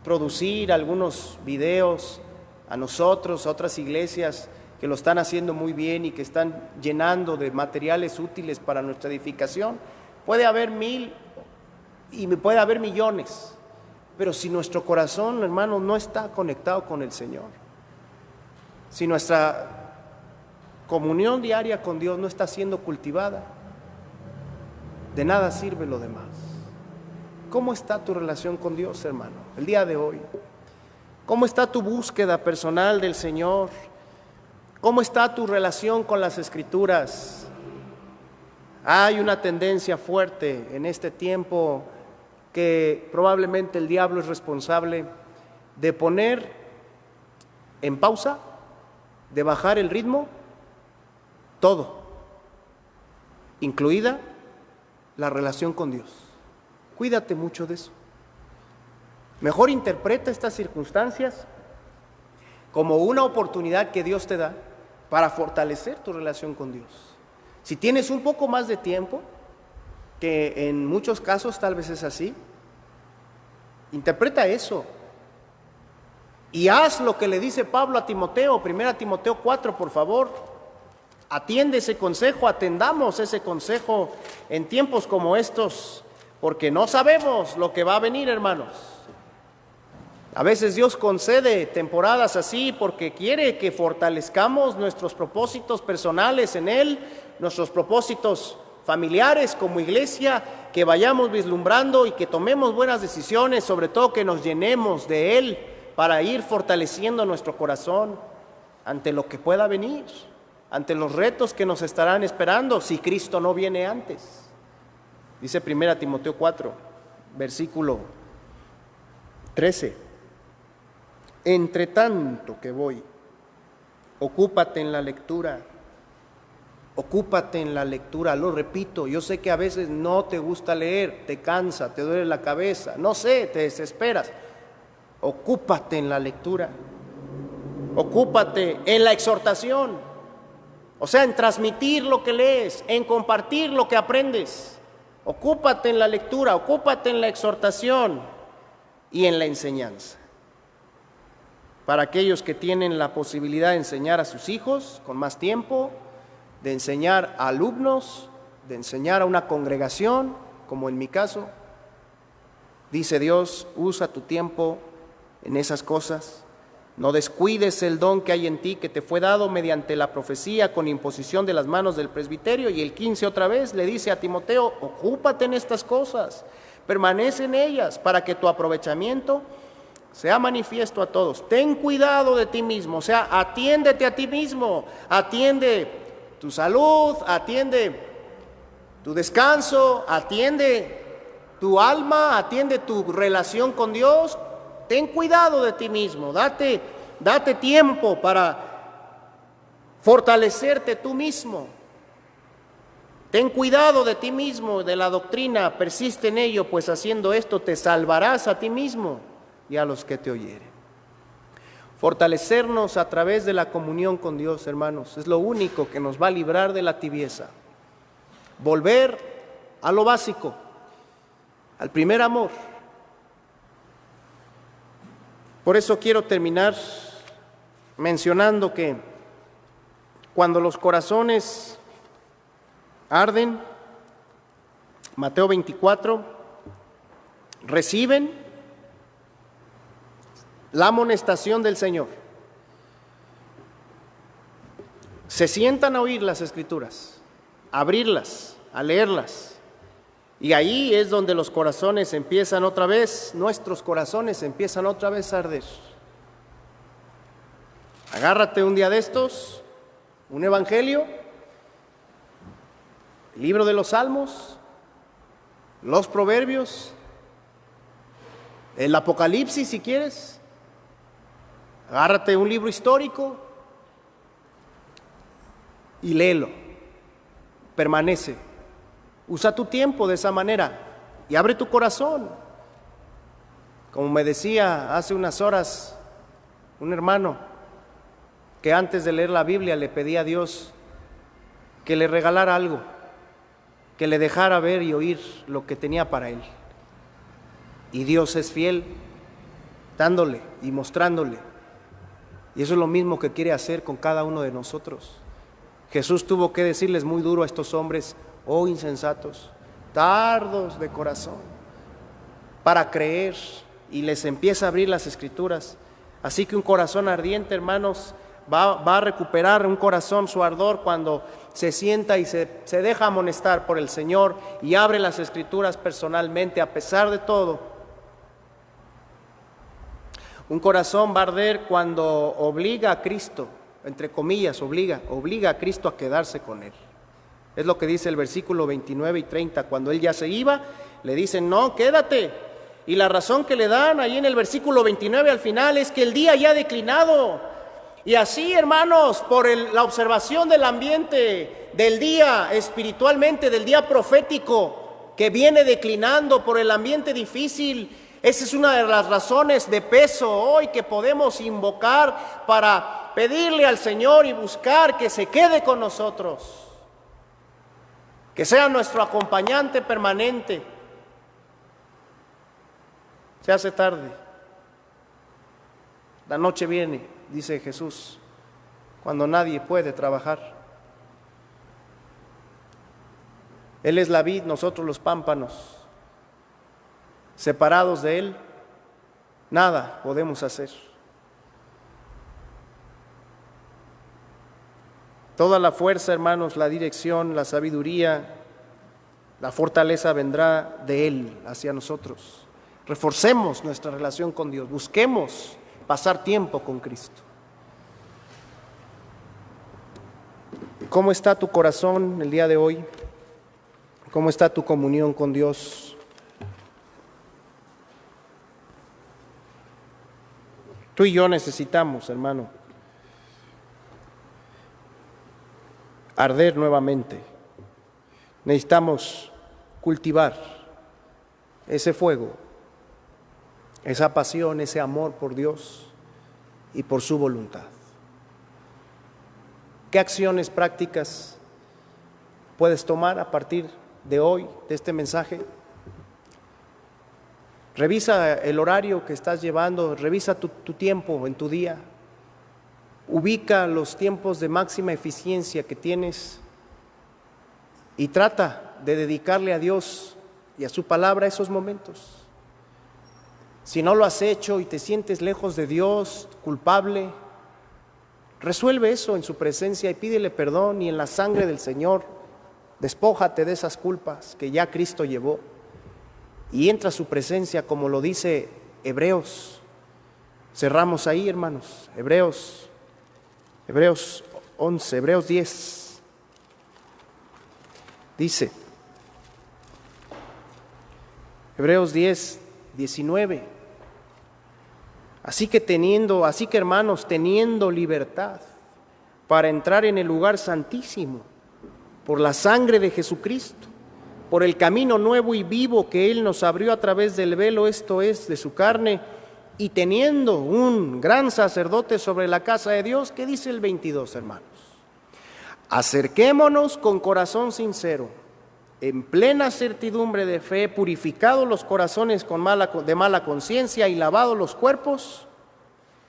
producir algunos videos a nosotros, a otras iglesias que lo están haciendo muy bien y que están llenando de materiales útiles para nuestra edificación. Puede haber 1000 y puede haber millones, pero si nuestro corazón, hermanos, no está conectado con el Señor, si nuestra comunión diaria con Dios no está siendo cultivada, de nada sirve lo demás. ¿Cómo está tu relación con Dios, hermano, el día de hoy? ¿Cómo está tu búsqueda personal del Señor? ¿Cómo está tu relación con las Escrituras? Hay una tendencia fuerte en este tiempo que probablemente el diablo es responsable de poner en pausa, de bajar el ritmo, todo, incluida la relación con Dios. Cuídate mucho de eso. Mejor interpreta estas circunstancias como una oportunidad que Dios te da para fortalecer tu relación con Dios. Si tienes un poco más de tiempo, que en muchos casos tal vez es así, interpreta eso y haz lo que le dice Pablo a Timoteo, 1 Timoteo 4, por favor. Atiende ese consejo, atendamos ese consejo en tiempos como estos, porque no sabemos lo que va a venir, hermanos. A veces Dios concede temporadas así porque quiere que fortalezcamos nuestros propósitos personales en Él, nuestros propósitos familiares como iglesia, que vayamos vislumbrando y que tomemos buenas decisiones, sobre todo que nos llenemos de Él para ir fortaleciendo nuestro corazón ante lo que pueda venir, ante los retos que nos estarán esperando si Cristo no viene antes. Dice 1 Timoteo 4, versículo 13. Entre tanto que voy, ocúpate en la lectura. Ocúpate en la lectura, lo repito, yo sé que a veces no te gusta leer, te cansa, te duele la cabeza, no sé, te desesperas. Ocúpate en la lectura, ocúpate en la exhortación, o sea, en transmitir lo que lees, en compartir lo que aprendes. Ocúpate en la lectura, ocúpate en la exhortación y en la enseñanza. Para aquellos que tienen la posibilidad de enseñar a sus hijos con más tiempo, de enseñar a alumnos, de enseñar a una congregación, como en mi caso, dice Dios, usa tu tiempo en esas cosas. No descuides el don que hay en ti, que te fue dado mediante la profecía con imposición de las manos del presbiterio. Y el 15 otra vez le dice a Timoteo, ocúpate en estas cosas, permanece en ellas, para que tu aprovechamiento sea manifiesto a todos. Ten cuidado de ti mismo, o sea, atiéndete a ti mismo, atiende tu salud, atiende tu descanso, atiende tu alma, atiende tu relación con Dios. Ten cuidado de ti mismo, date tiempo para fortalecerte tú mismo. Ten cuidado de ti mismo, de la doctrina, persiste en ello, pues haciendo esto te salvarás a ti mismo y a los que te oyeren. Fortalecernos a través de la comunión con Dios, hermanos, es lo único que nos va a librar de la tibieza. Volver a lo básico, al primer amor. Por eso quiero terminar mencionando que cuando los corazones arden, Mateo 24, reciben la amonestación del Señor, se sientan a oír las Escrituras, a abrirlas, a leerlas, y ahí es donde los corazones empiezan otra vez, nuestros corazones empiezan otra vez a arder. Agárrate un día de estos, un evangelio, el libro de los Salmos, los Proverbios, el Apocalipsis si quieres. Agárrate un libro histórico y léelo. Permanece. Usa tu tiempo de esa manera y abre tu corazón. Como me decía hace unas horas un hermano, que antes de leer la Biblia le pedía a Dios que le regalara algo, que le dejara ver y oír lo que tenía para él. Y Dios es fiel, dándole y mostrándole. Y eso es lo mismo que quiere hacer con cada uno de nosotros. Jesús tuvo que decirles muy duro a estos hombres: oh insensatos, tardos de corazón para creer, y les empieza a abrir las Escrituras. Así que un corazón ardiente, hermanos, va a recuperar un corazón su ardor cuando se sienta y se deja amonestar por el Señor y abre las Escrituras personalmente, a pesar de todo. Un corazón va a arder cuando obliga a Cristo, entre comillas, obliga a Cristo a quedarse con él. Es lo que dice el versículo 29 y 30. Cuando él ya se iba, le dicen: no, quédate. Y la razón que le dan ahí en el versículo 29 al final es que el día ya ha declinado. Y así, hermanos, por la observación del ambiente, del día espiritualmente, del día profético que viene declinando por el ambiente difícil, esa es una de las razones de peso hoy que podemos invocar para pedirle al Señor y buscar que se quede con nosotros, que sea nuestro acompañante permanente. Se hace tarde, la noche viene, dice Jesús, cuando nadie puede trabajar. Él es la vid, nosotros los pámpanos. Separados de Él, nada podemos hacer. Toda la fuerza, hermanos, la dirección, la sabiduría, la fortaleza vendrá de Él hacia nosotros. Reforcemos nuestra relación con Dios, busquemos pasar tiempo con Cristo. ¿Cómo está tu corazón el día de hoy? ¿Cómo está tu comunión con Dios? Tú y yo necesitamos, hermano, arder nuevamente. Necesitamos cultivar ese fuego, esa pasión, ese amor por Dios y por su voluntad. ¿Qué acciones prácticas puedes tomar a partir de hoy, de este mensaje? Revisa el horario que estás llevando, revisa tu tiempo en tu día, ubica los tiempos de máxima eficiencia que tienes y trata de dedicarle a Dios y a su palabra esos momentos. Si no lo has hecho y te sientes lejos de Dios, culpable, resuelve eso en su presencia y pídele perdón, y en la sangre del Señor despójate de esas culpas que ya Cristo llevó. Y entra a su presencia, como lo dice Hebreos. Cerramos ahí, hermanos. Hebreos 11, Hebreos 10. Dice, Hebreos 10, 19. Así que hermanos, teniendo libertad para entrar en el lugar santísimo por la sangre de Jesucristo, por el camino nuevo y vivo que Él nos abrió a través del velo, esto es, de su carne, y teniendo un gran sacerdote sobre la casa de Dios. ¿Qué dice el 22, hermanos? Acerquémonos con corazón sincero, en plena certidumbre de fe, purificados los corazones de mala conciencia y lavados los cuerpos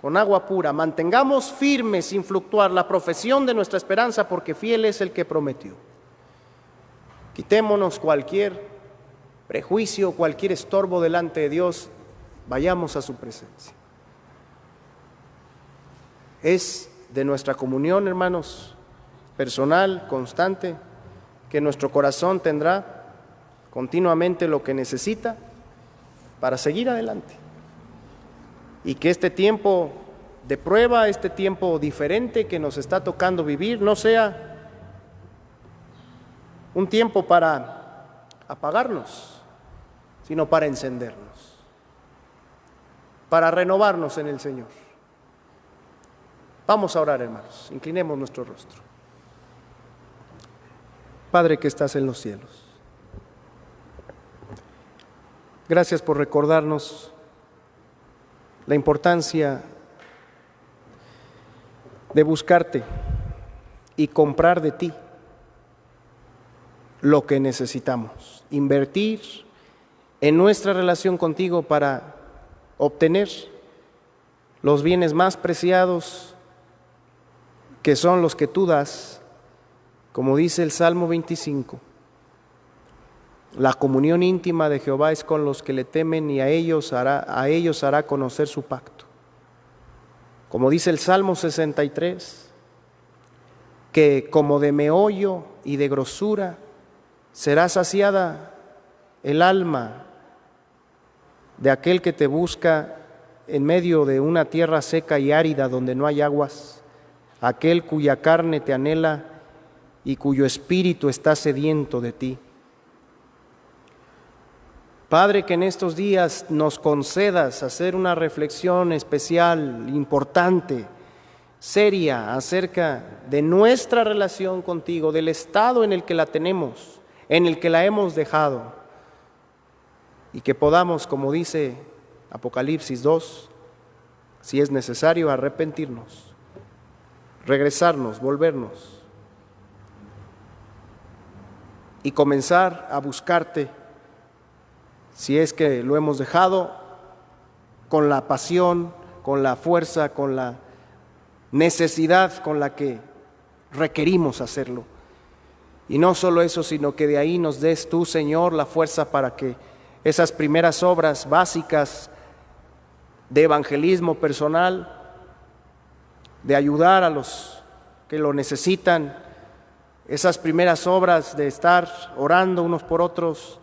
con agua pura. Mantengamos firme sin fluctuar la profesión de nuestra esperanza, porque fiel es el que prometió. Quitémonos cualquier prejuicio, cualquier estorbo delante de Dios, vayamos a su presencia. Es de nuestra comunión, hermanos, personal, constante, que nuestro corazón tendrá continuamente lo que necesita para seguir adelante. Y que este tiempo de prueba, este tiempo diferente que nos está tocando vivir, no sea un tiempo para apagarnos, sino para encendernos, para renovarnos en el Señor. Vamos a orar, hermanos, inclinemos nuestro rostro. Padre que estás en los cielos, gracias por recordarnos la importancia de buscarte y comprar de ti lo que necesitamos, invertir en nuestra relación contigo para obtener los bienes más preciados que son los que tú das, como dice el Salmo 25. La comunión íntima de Jehová es con los que le temen y a ellos hará conocer su pacto. Como dice el Salmo 63, que como de meollo y de grosura será saciada el alma de aquel que te busca en medio de una tierra seca y árida donde no hay aguas, aquel cuya carne te anhela y cuyo espíritu está sediento de ti. Padre, que en estos días nos concedas hacer una reflexión especial, importante, seria, acerca de nuestra relación contigo, del estado en el que la tenemos, en el que la hemos dejado, y que podamos, como dice Apocalipsis 2, si es necesario, arrepentirnos, regresarnos, volvernos y comenzar a buscarte, si es que lo hemos dejado, con la pasión, con la fuerza, con la necesidad con la que requerimos hacerlo. Y no solo eso, sino que de ahí nos des tú, Señor, la fuerza para que esas primeras obras básicas de evangelismo personal, de ayudar a los que lo necesitan, esas primeras obras de estar orando unos por otros,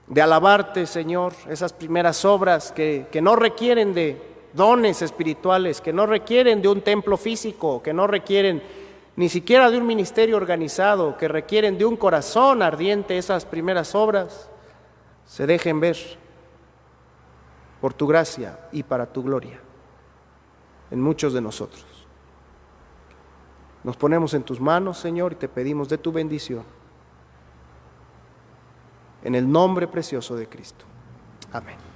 de alabarte, Señor, esas primeras obras que no requieren de dones espirituales, que no requieren de un templo físico, que no requieren ni siquiera de un ministerio organizado, que requieren de un corazón ardiente, esas primeras obras se dejen ver por tu gracia y para tu gloria en muchos de nosotros. Nos ponemos en tus manos, Señor, y te pedimos de tu bendición. En el nombre precioso de Cristo. Amén.